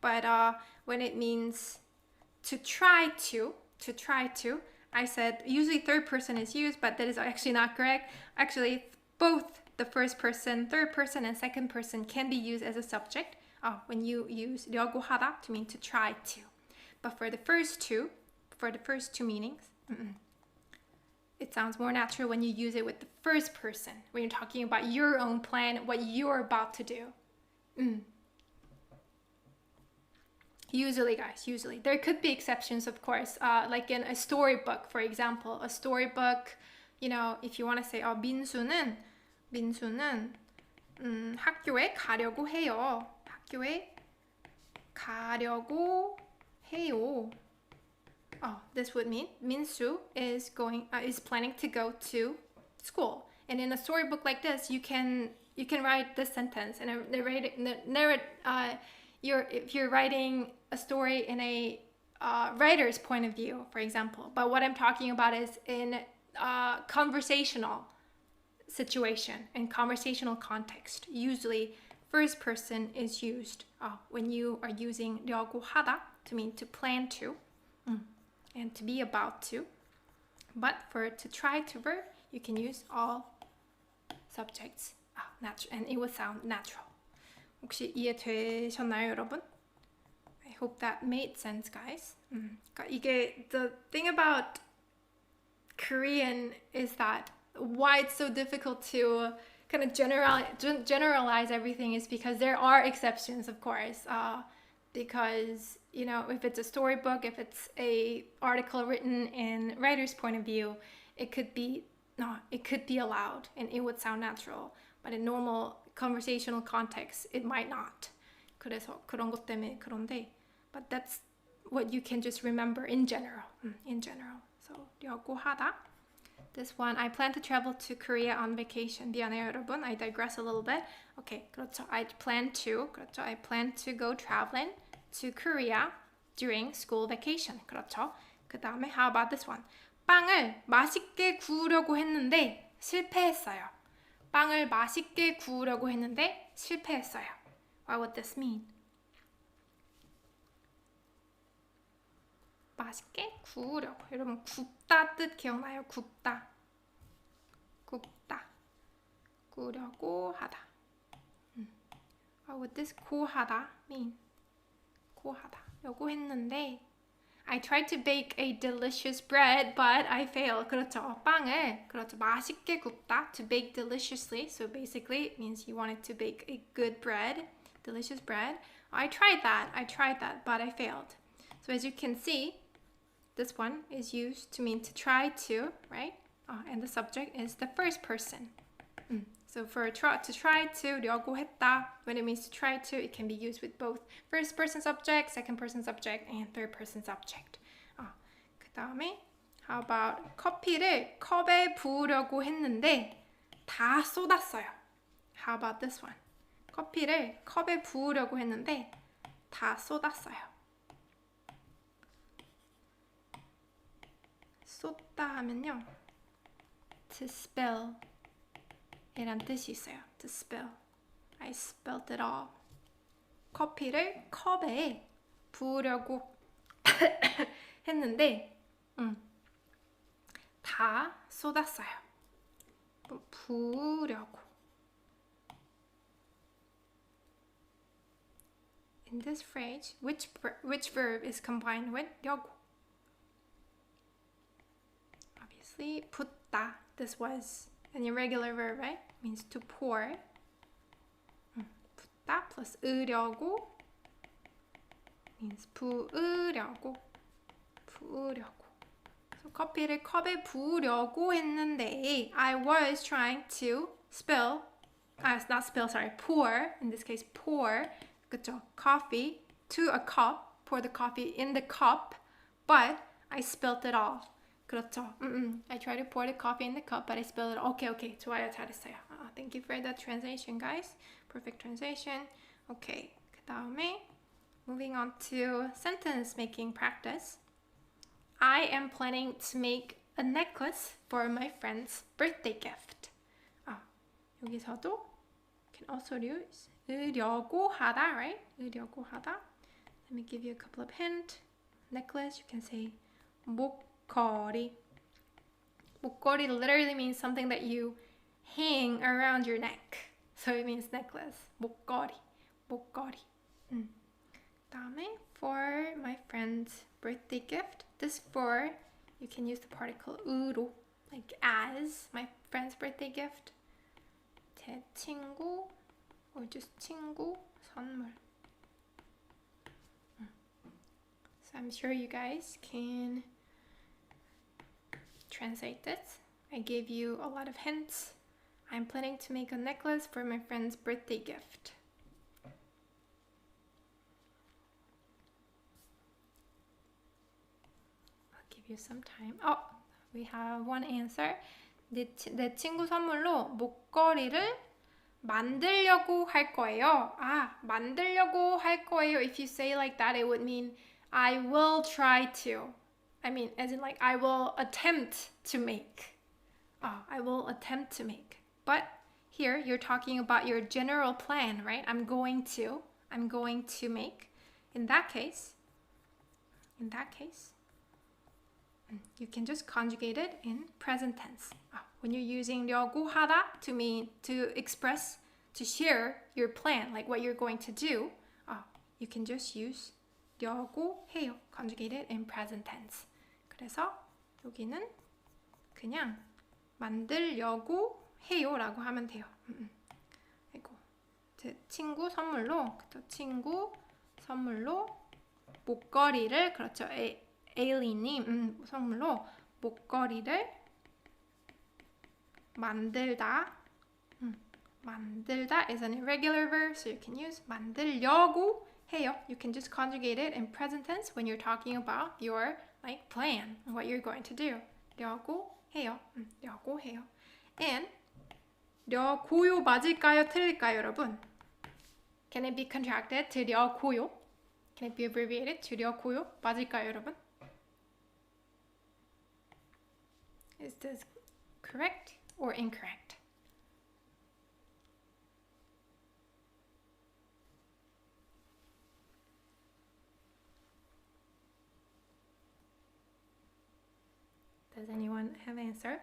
But when it means to try to, I said usually third person is used, but that is actually not correct. Actually, both the first person, third person, and second person can be used as a subject when you use 려고 하다 to mean to try to. But for the first two meanings, it sounds more natural when you use it with the first person, when you're talking about your own plan, what you're about to do. Usually, guys, there could be exceptions, of course, like in a storybook, for example. A storybook, if you want to say, 민수는 학교에 가려고 해요. This would mean Minsu is planning to go to school. And in a storybook like this, you can write this sentence and if you're writing a story in a writer's point of view, for example. But what I'm talking about is in a conversational situation, in conversational context. Usually, first person is used when you are using 려고 하다 to mean to plan to and to be about to. But for to try to verb, you can use all subjects and it will sound natural. 혹시 이해되셨나요, 여러분? I hope that made sense, guys. 이게 the thing about Korean is that why it's so difficult to kind of generalize everything is because there are exceptions, of course. Because if it's a storybook, if it's a article written in writer's point of view, it could be allowed and it would sound natural. But in normal conversational context, it might not. 그래서 그런 것 때문에 그런데, but that's what you can just remember in general. So 려고 하다. This one, I plan to travel to Korea on vacation. 미안해요, 여러분. I digress a little bit. Okay, 그렇죠. I plan to go traveling to Korea during school vacation. 그렇죠. 그 다음에, how about this one? 빵을 맛있게 구우려고 했는데 실패했어요. 빵을 맛있게 구우려고 했는데 실패했어요. What would this mean? 맛있게 구우려고. 여러분 굽다 뜻 기억나요? 굽다. 구우려고 하다. What would this 구하다 mean? 구하려고 했는데 I tried to bake a delicious bread, but I failed. 그렇죠. 빵을 맛있게 굽다, to bake deliciously. So basically it means you wanted to bake a good bread, delicious bread. I tried that, but I failed. So as you can see, this one is used to mean to try to, right? And the subject is the first person. So for to try to, 려고 했다, when it means to try to, it can be used with both first person subject, second person subject, and third person subject. 그 다음에, how about 커피를 컵에 부으려고 했는데 다 쏟았어요. How about this one? 커피를 컵에 부으려고 했는데 다 쏟았어요. 쏟다 하면요, to spill 이란 뜻이 있어요. To spill. I spilled it all. 커피를 컵에 부으려고 했는데 다 쏟았어요. 부으려고. in this phrase, which verb is combined with 려고? Obviously, 붓다. This was an irregular verb, right? It means to pour. 붓다 plus 으려고 means 부으려고. 부으려고. So 커피를 컵에 부으려고 했는데 I was trying to pour, in this case pour, 그쵸? Coffee to a cup, pour the coffee in the cup, but I spilled it all. 그렇죠. I tried to pour the coffee in the cup, but I spilled it all. Okay, 좋아요, 잘했어요. Thank you for the translation, guys. Perfect translation. Okay, 그 다음에 moving on to sentence making practice. I am planning to make a necklace for my friend's birthday gift. 여기서도 can also use 으려고 하다, right? 으려고 하다. Let me give you a couple of hints. Necklace, you can say 목걸이. 목걸이 literally means something that you hang around your neck. So it means necklace. 목걸이. 목걸이. 다음에 for my friend's birthday gift. This for, you can use the particle 으로, like as my friend's birthday gift. 제 친구 or just 친구 선물. So I'm sure you guys can translate this. I gave you a lot of hints. I'm planning to make a necklace for my friend's birthday gift. I'll give you some time. Oh, we have one answer. 내 친구 선물로 목걸이를 만들려고 할 거예요. 만들려고 할 거예요. If you say like that, it would mean I will try to. I mean, as in like I will attempt to make. I will attempt to make. But here you're talking about your general plan, right? I'm going to make. In that case, you can just conjugate it in present tense. When you're using 려고 하다 to mean to express, to share your plan, like what you're going to do, you can just use 려고 해요. Conjugate it in present tense. 그래서 여기는 그냥 만들려고 해요라고 하면 돼요. 아이고, 제 친구 선물로 목걸이를, 그렇죠. 에일리님 선물로 목걸이를 만들다. 만들다 is an irregular verb, so you can use 만들려고 해요. You can just conjugate it in present tense when you're talking about your like plan, what you're going to do. 려고 해요. 려고 해요. And 려고요 맞을까요? 틀릴까요, 여러분? Can it be contracted to 려고요? Can it be abbreviated to 려고요? 맞을까요, 여러분? Is this correct or incorrect? Does anyone have an answer?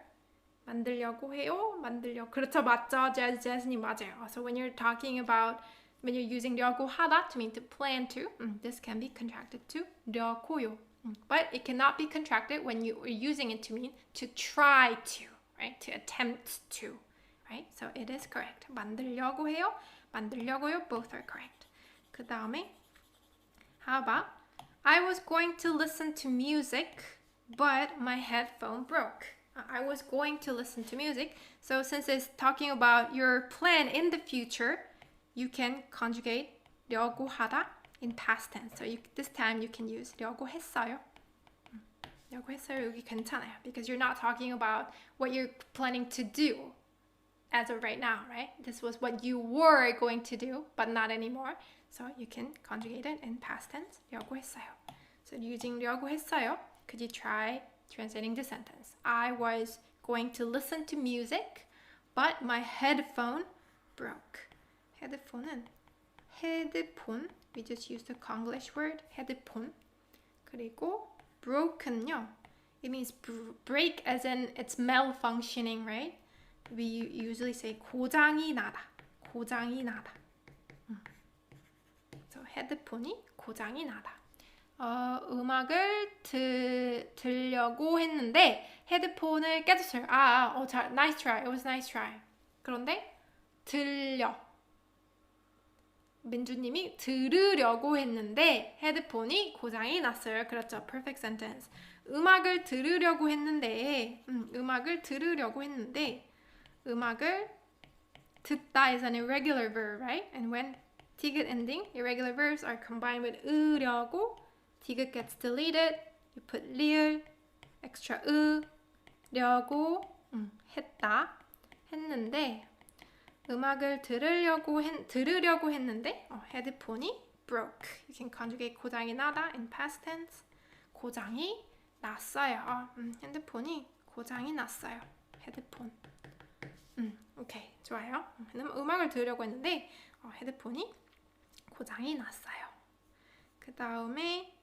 만들려고 해요? 그렇죠, 맞죠? 재즈님 맞아요. So when you're talking about, when you're using 려고 하다 to mean to plan to, this can be contracted to 려고요. But it cannot be contracted when you are using it to mean to try to, right? To attempt to, right? So it is correct. 만들려고 해요, 만들려고요, both are correct. 그 다음에, how about, I was going to listen to music, but my headphone broke. I was going to listen to music. So since it's talking about your plan in the future, you can conjugate 려고 하다 in past tense. So this time you can use 려고 했어요. 려고 했어요 여기 괜찮아요. Because you're not talking about what you're planning to do as of right now, right? This was what you were going to do, but not anymore. So you can conjugate it in past tense. 려고 했어요. So using 려고 했어요, could you try translating the sentence? I was going to listen to music, but my headphone broke. 헤드폰은 헤드폰, we just used the Konglish word 헤드폰. 그리고 broken요, it means break as in it's malfunctioning, right? We usually say 고장이 나다. 고장이 나다. So 헤드폰이 고장이 나다. 음악을 들려고 했는데 헤드폰을 깨졌어요. nice try. It was nice try. 그런데 민주님이 들으려고 했는데 헤드폰이 고장이 났어요. 그렇죠. Perfect sentence. 음악을 들으려고 했는데 음악을 듣다 is an irregular verb, right? And when 디귿 ending, irregular verbs are combined with 으려고 디귿 gets deleted. You put 리을, extra 려고 했는데 음악을 들으려고 했는데 헤드폰이 broke. You can conjugate 고장이 나다 in past tense. 고장이 났어요. 핸드폰이 고장이 났어요. 헤드폰. 오케이, 좋아요. 음악을 들으려고 했는데 헤드폰이 고장이 났어요. 그 다음에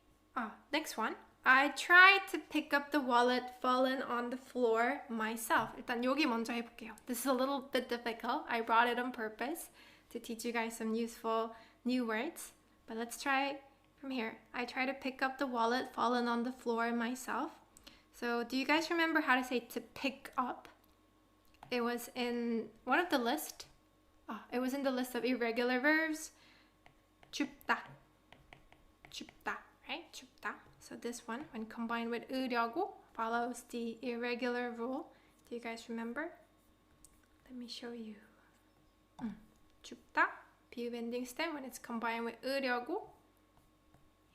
next one. I tried to pick up the wallet fallen on the floor myself. 일단 여기 먼저 해볼게요. This is a little bit difficult. I brought it on purpose to teach you guys some useful new words. But let's try from here. I tried to pick up the wallet fallen on the floor myself. So do you guys remember how to say to pick up? It was in one of the list. It was in the list of irregular verbs. 줍다, right? 줍다. So this one, when combined with 으려고, follows the irregular rule. Do you guys remember? Let me show you. 줍다, 비읍 ending stem. When it's combined with 으려고,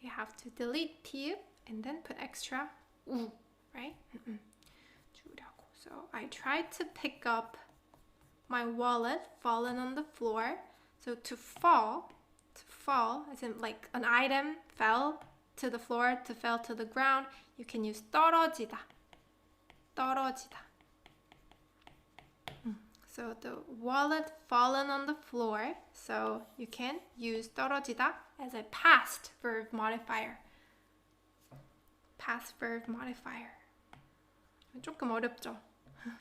you have to delete 비읍 and then put extra 우, right? 주려고. So I tried to pick up my wallet fallen on the floor. So to fall, as in like an item fell to the floor, fell to the ground, you can use 떨어지다. So the wallet fallen on the floor, so you can use 떨어지다 as a past verb modifier. 조금 어렵죠?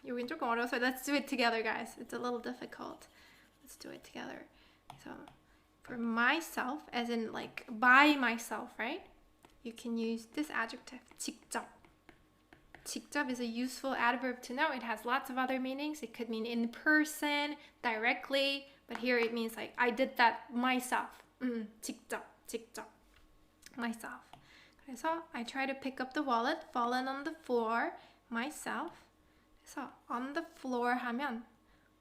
여긴 조금 어려워서 let's do it together, guys. It's a little difficult. Let's do it together. So for myself, as in like by myself, right? You can use this adjective, 직접. 직접 is a useful adverb to know. It has lots of other meanings. It could mean in person, directly, but here it means like I did that myself. 직접. myself. 그래서 I try to pick up the wallet fallen on the floor myself. 그래서 on the floor 하면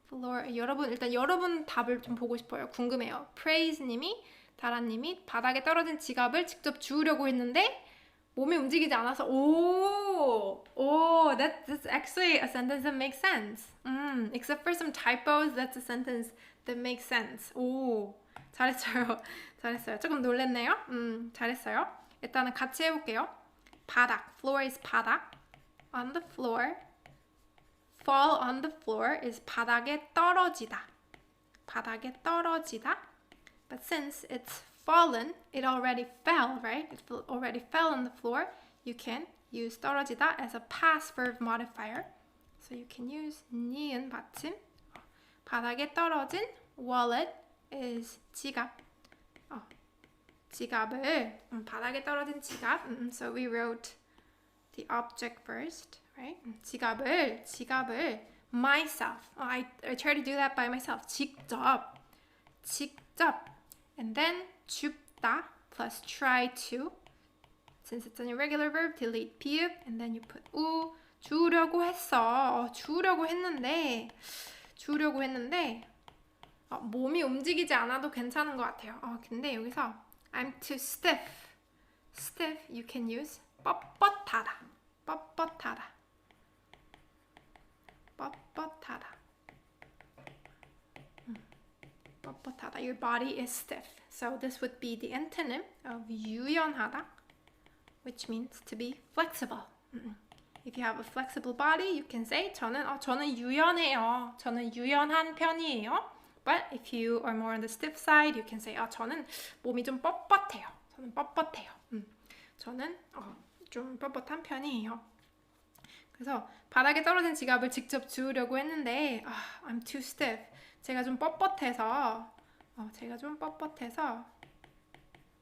일단 여러분 답을 좀 보고 싶어요. 궁금해요. 프레이즈님이 다라님이 바닥에 떨어진 지갑을 직접 주우려고 했는데 몸이 움직이지 않아서 that's actually a sentence that makes sense. Except for some typos, that's a sentence that makes sense. 잘했어요. 조금 놀랬네요. 잘했어요. 일단은 같이 해볼게요. 바닥, floor is 바닥. On the floor. Fall on the floor is 바닥에 떨어지다. But since it's fallen, it already fell, right? It already fell on the floor. You can use 떨어지다 as a past verb modifier. So you can use 니은 받침. 바닥에 떨어진 wallet is 지갑. 지갑을 바닥에 떨어진 지갑. So we wrote the object first, right? 지갑을 myself. I try to do that by myself. 직접. And then 줍다 plus try to. Since it's an irregular verb, delete 비읍 and then you put 우. 주려고 했어. 주려고 했는데 몸이 움직이지 않아도 괜찮은 것 같아요. 근데 여기서 I'm too stiff. Stiff you can use 뻣뻣하다. Your body is stiff. So this would be the antonym of 유연하다, which means to be flexible. If you have a flexible body, you can say 저는 유연해요. 저는 유연한 편이에요. But if you are more on the stiff side, you can say 저는 몸이 좀 뻣뻣해요. 저는 좀 뻣뻣한 편이에요. 그래서 바닥에 떨어진 지갑을 직접 주우려고 했는데 I'm too stiff. 제가 좀 뻣뻣해서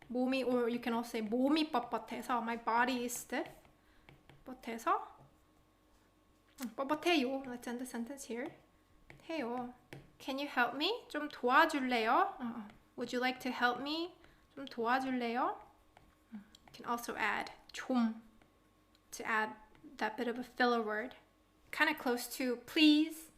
몸이, or you can also say 몸이 뻣뻣해서. My body is stiff. 뻣뻣해서. 뻣뻣해요. Let's end the sentence here. 해요. Can you help me? 좀 도와줄래요? Would you like to help me? 좀 도와줄래요? You can also add 좀 to add that bit of a filler word. Kind of close to please.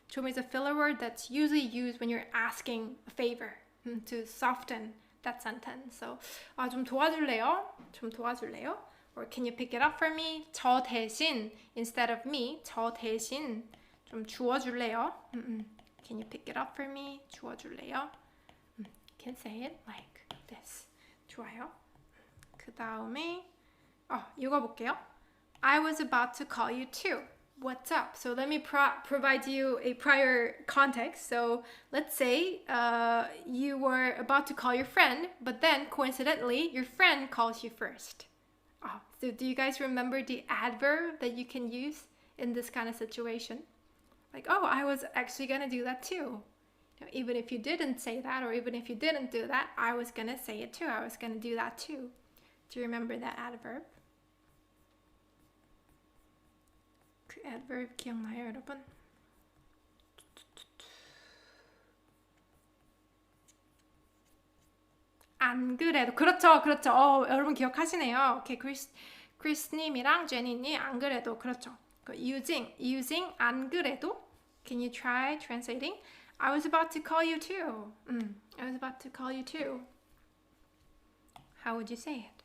좀 is a filler word that's usually used when you're asking a favor to soften that sentence. So 좀 도와줄래요? 좀 도와줄래요? Or can you pick it up for me? 저 대신 instead of me. 저 대신 좀 주워줄래요? Can you pick it up for me? 주워줄래요? You can say it like this. 좋아요. 그 다음에 읽어볼게요. I was about to call you too. What's up? So let me provide you a prior context. So let's say you were about to call your friend, but then coincidentally your friend calls you first. So do you guys remember the adverb that you can use in this kind of situation? Like, I was actually gonna do that too. Even if you didn't say that, or even if you didn't do that, I was gonna say it too. I was gonna do that too. Do you remember that adverb? 그 adverb 기억나요, 여러분? 안 그래도. 그렇죠. 여러분 기억하시네요. 오케이, 크리스님이랑 제니님 안 그래도. 그렇죠. using 안 그래도. Can you try translating? I was about to call you too. I was about to call you too. How would you say it?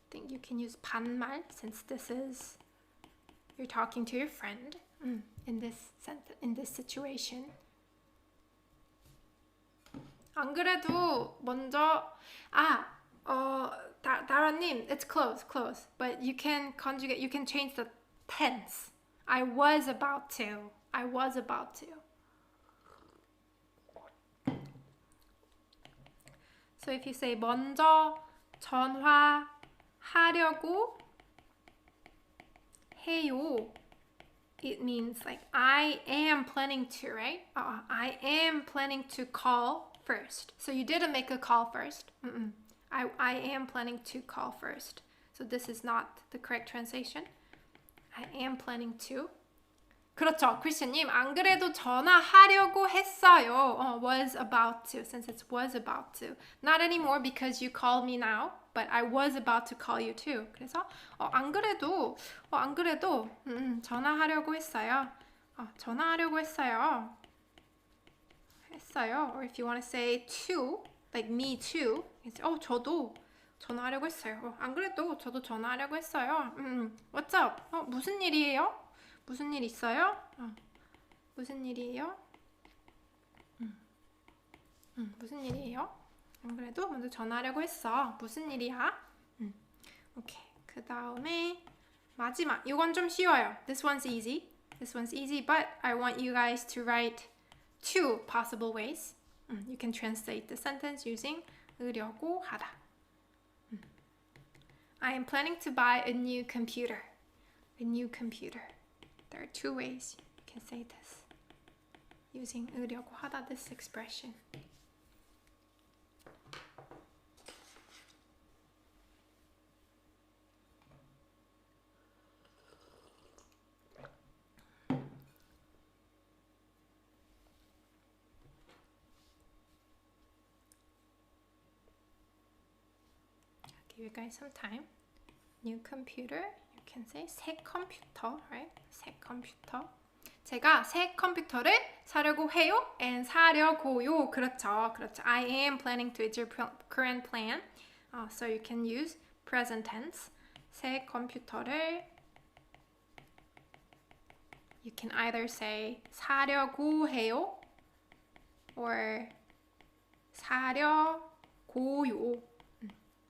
I think you can use 반말 since this is you're talking to your friend in this situation. 안 그래도 먼저 다라님, it's close, but you can conjugate, you can change the tense. I was about to. So if you say 먼저 전화하려고 해요, it means like I am planning to, right? I am planning to call first. So you didn't make a call first. I am planning to call first. So this is not the correct translation. I am planning to. 그렇죠. 크리스님, 안 그래도 전화하려고 했어요. Was about to, since it's was about to. Not anymore because you called me now, but I was about to call you too. 그래서 안 그래도 전화하려고 했어요. 전화하려고 했어요. Or if you want to say to, like me too, it's 저도 전화하려고 했어요. 안 그래도 저도 전화하려고 했어요. What's up? 무슨 일이에요? 무슨 일 있어요? 무슨 일이에요? 무슨 일이에요? 안 그래도 먼저 전화하려고 했어. 무슨 일이야? 오케이. 그 다음에 마지막. 이건 좀 쉬워요. This one's easy, but I want you guys to write two possible ways. You can translate the sentence using 으려고 하다. I am planning to buy a new computer. There are two ways you can say this using 으려고 하다, this expression. Give you guys some time. New computer, you can say 새 컴퓨터, right? 새 컴퓨터. 제가 새 컴퓨터를 사려고 해요. And 사려고요. 그렇죠. I am planning to. It's your current plan. So you can use present tense. 새 컴퓨터를. You can either say 사려고 해요 or 사려고요.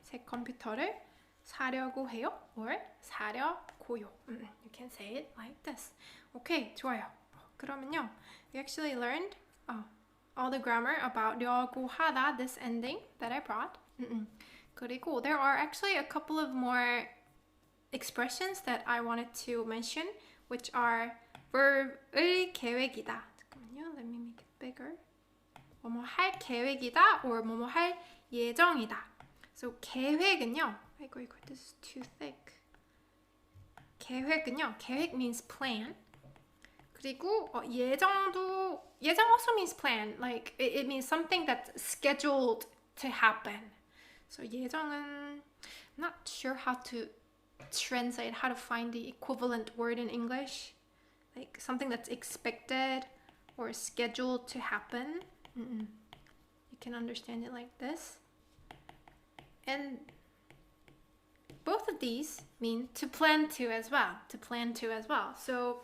새 컴퓨터를 사려고 해요 or 사려고요. You can say it like this. Okay, 좋아요. 그러면요, we actually learned all the grammar about 려고 하다, this ending that I brought. 그리고 there are actually a couple of more expressions that I wanted to mention, which are verb의 계획이다. 잠깐만요, let me make it bigger. 뭐뭐 할 계획이다 or 뭐뭐 할 예정이다. So 계획은요. 이거 this is too thick. 계획은요. 계획 means plan. 그리고 예정 also means plan. Like it means something that's scheduled to happen. So 예정은 I'm not sure how to translate, how to find the equivalent word in English. Like something that's expected or scheduled to happen. You can understand it like this. And both of these mean to plan to as well. To plan to as well. So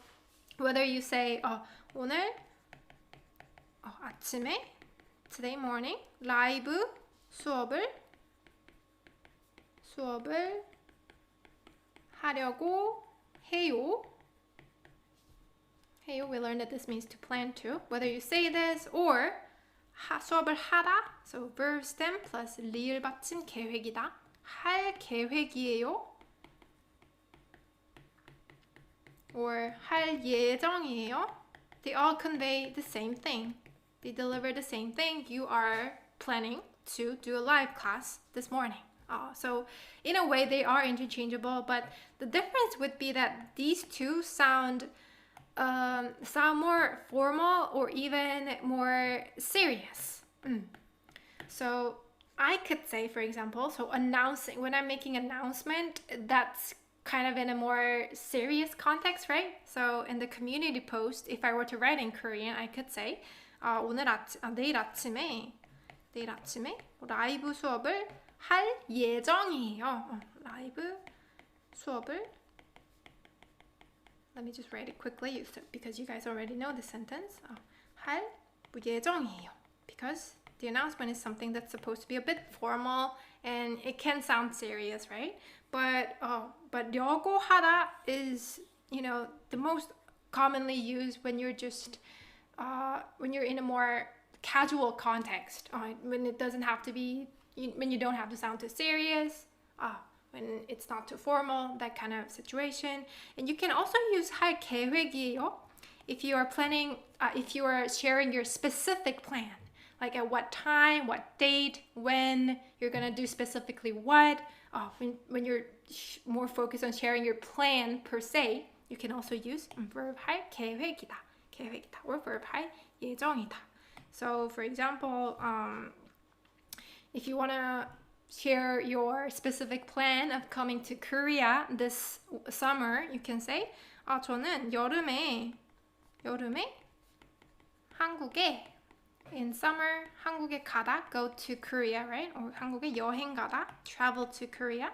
whether you say 오늘 아침에 today morning 라이브 수업을 하려고 해요. Hey, we learned that this means to plan to. Whether you say this or 수업을 하다, so verb stem plus 리을 받침 계획이다. 할 계획이에요. Or 할 예정이에요. They all convey the same thing. They deliver the same thing. You are planning to do a live class this morning. So in a way they are interchangeable, but the difference would be that these two sound more formal or even more serious. So I could say, for example, so announcing, when I'm making announcement, that's kind of in a more serious context, right? So in the community post, if I were to write in Korean, I could say 내일 아침에 라이브 수업을 할 예정이에요. 라이브 수업을 Let me just write it quickly because you guys already know the sentence. 할 예정이에요. Because the announcement is something that's supposed to be a bit formal and it can sound serious, right? But 려고 하다 is, the most commonly used when you're just when you're in a more casual context. When it doesn't have to be, when you don't have to sound too serious. When it's not too formal, that kind of situation. And you can also use 할 계획이에요 if you are planning, if you are sharing your specific plan, like at what time, what date, when you're gonna do specifically what. When you're more focused on sharing your plan per se, you can also use verb 할 계획이다, or verb 할 예정이다. So for example, if you wanna share your specific plan of coming to Korea this summer, you can say 저는 여름에 한국에 in summer 한국에 가다, go to Korea, right? Or 한국에 여행 가다, travel to Korea.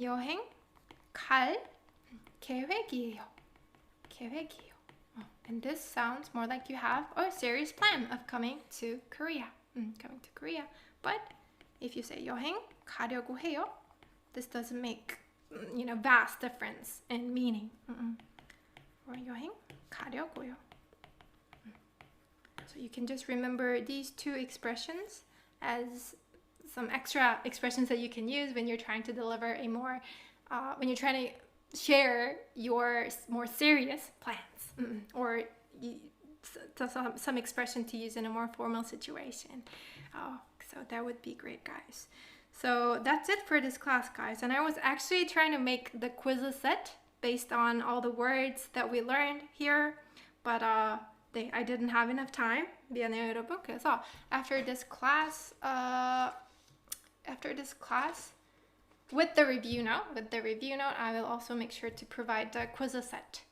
여행 갈 계획이에요. And this sounds more like you have a serious plan of coming to Korea. But if you say 여행 가려고 해요, this doesn't make vast difference in meaning. Or 여행 가려고요. So you can just remember these two expressions as some extra expressions that you can use when you're trying to deliver a more, when you're trying to share your more serious plans, or some expression to use in a more formal situation. So that would be great, guys. So that's it for this class, guys. And I was actually trying to make the quizzes set based on all the words that we learned here, but I didn't have enough time. 미안해요, 여러분. 그래서 after this class, with the review note, I will also make sure to provide the quiz set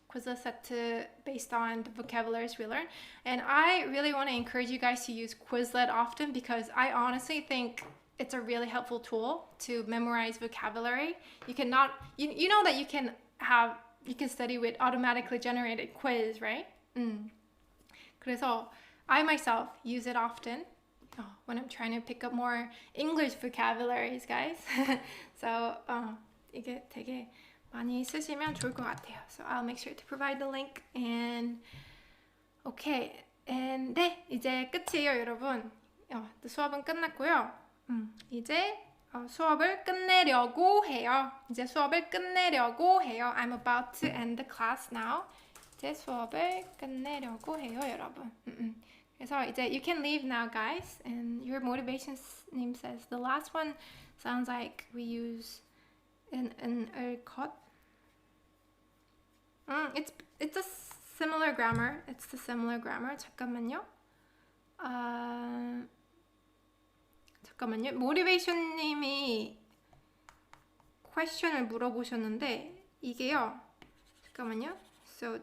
based on the vocabularies we learned. And I really want to encourage you guys to use Quizlet often, because I honestly think it's a really helpful tool to memorize vocabulary. You cannot, you know that you can study with automatically generated quiz, right? 그래서 I myself use it often when I'm trying to pick up more English vocabularies, guys. So 이게 되게 많이 쓰시면 좋을 것 같아요. So I'll make sure to provide the link. And okay, and 네, 이제 끝이에요, 여러분. 수업은 끝났고요. 이제 수업을 끝내려고 해요. I'm about to end the class now. 이제 수업을 끝내려고 해요, 여러분. 그래서 이제 you can leave now, guys. And your motivation name says the last one sounds like we use an cut. It's a similar grammar. It's the similar grammar. 잠깐만요. 잠깐만요. 모티베이션님이 question을 물어보셨는데 이게요. 잠깐만요. So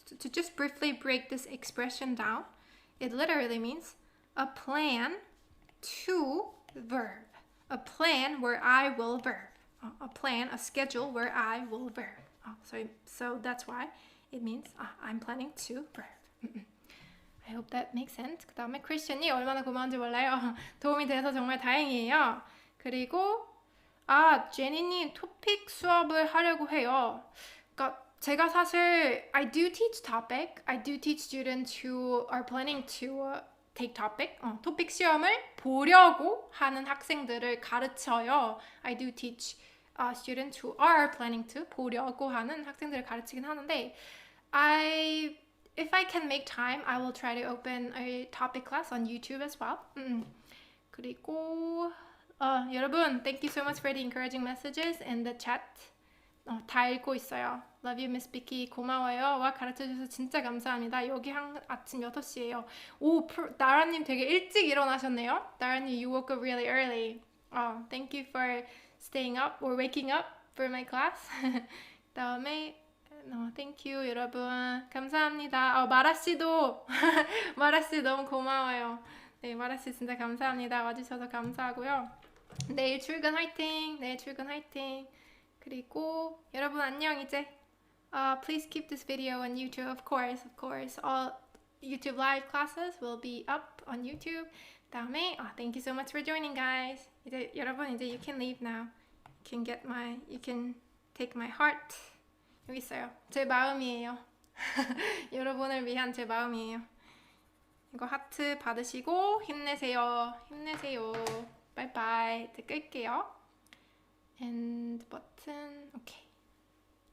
to just briefly break this expression down, it literally means a plan to verb. A plan where I will verb. A plan, a schedule where I will verb. So that's why it means I'm planning to verb. I hope that makes sense. 그 다음에 크리스천이 얼마나 고마운지 몰라요. 도움이 돼서 정말 다행이에요. 그리고 제니님 토픽 수업을 하려고 해요. 그러니까 제가 사실 I do teach topic. I do teach students who are planning to take topic. 토픽 시험을 보려고 하는 학생들을 가르쳐요. I do teach students who are planning to 보려고 하는 학생들을 가르치긴 하는데 if I can make time, I will try to open a topic class on YouTube as well. 그리고 여러분, thank you so much for the encouraging messages in the chat. 다 읽고 있어요. Love you, Miss Vicky. 고마워요. 와, 가르쳐주셔서 진짜 감사합니다. 여기 아침 6시예요. 오, 나라님 되게 일찍 일어나셨네요. 나라님, you woke up really early. Thank you for staying up or waking up for my class. 다음에 thank you, 여러분. 감사합니다. 마라씨도 마라씨 너무 고마워요. 네, 마라씨 진짜 감사합니다. 와주셔서 감사하고요. 내일 출근 화이팅! 내일 출근 화이팅! 그리고 여러분 안녕 이제. Please keep this video on YouTube, of course. All YouTube live classes will be up on YouTube. 다음에 thank you so much for joining, guys. 이제 여러분 이제 you can leave now. You can take my heart. 여기 있어요. 제 마음이에요. 여러분을 위한 제 마음이에요. 이거 하트 받으시고 힘내세요. 힘내세요. 바이바이. 이제 끌게요. End button. 오케이.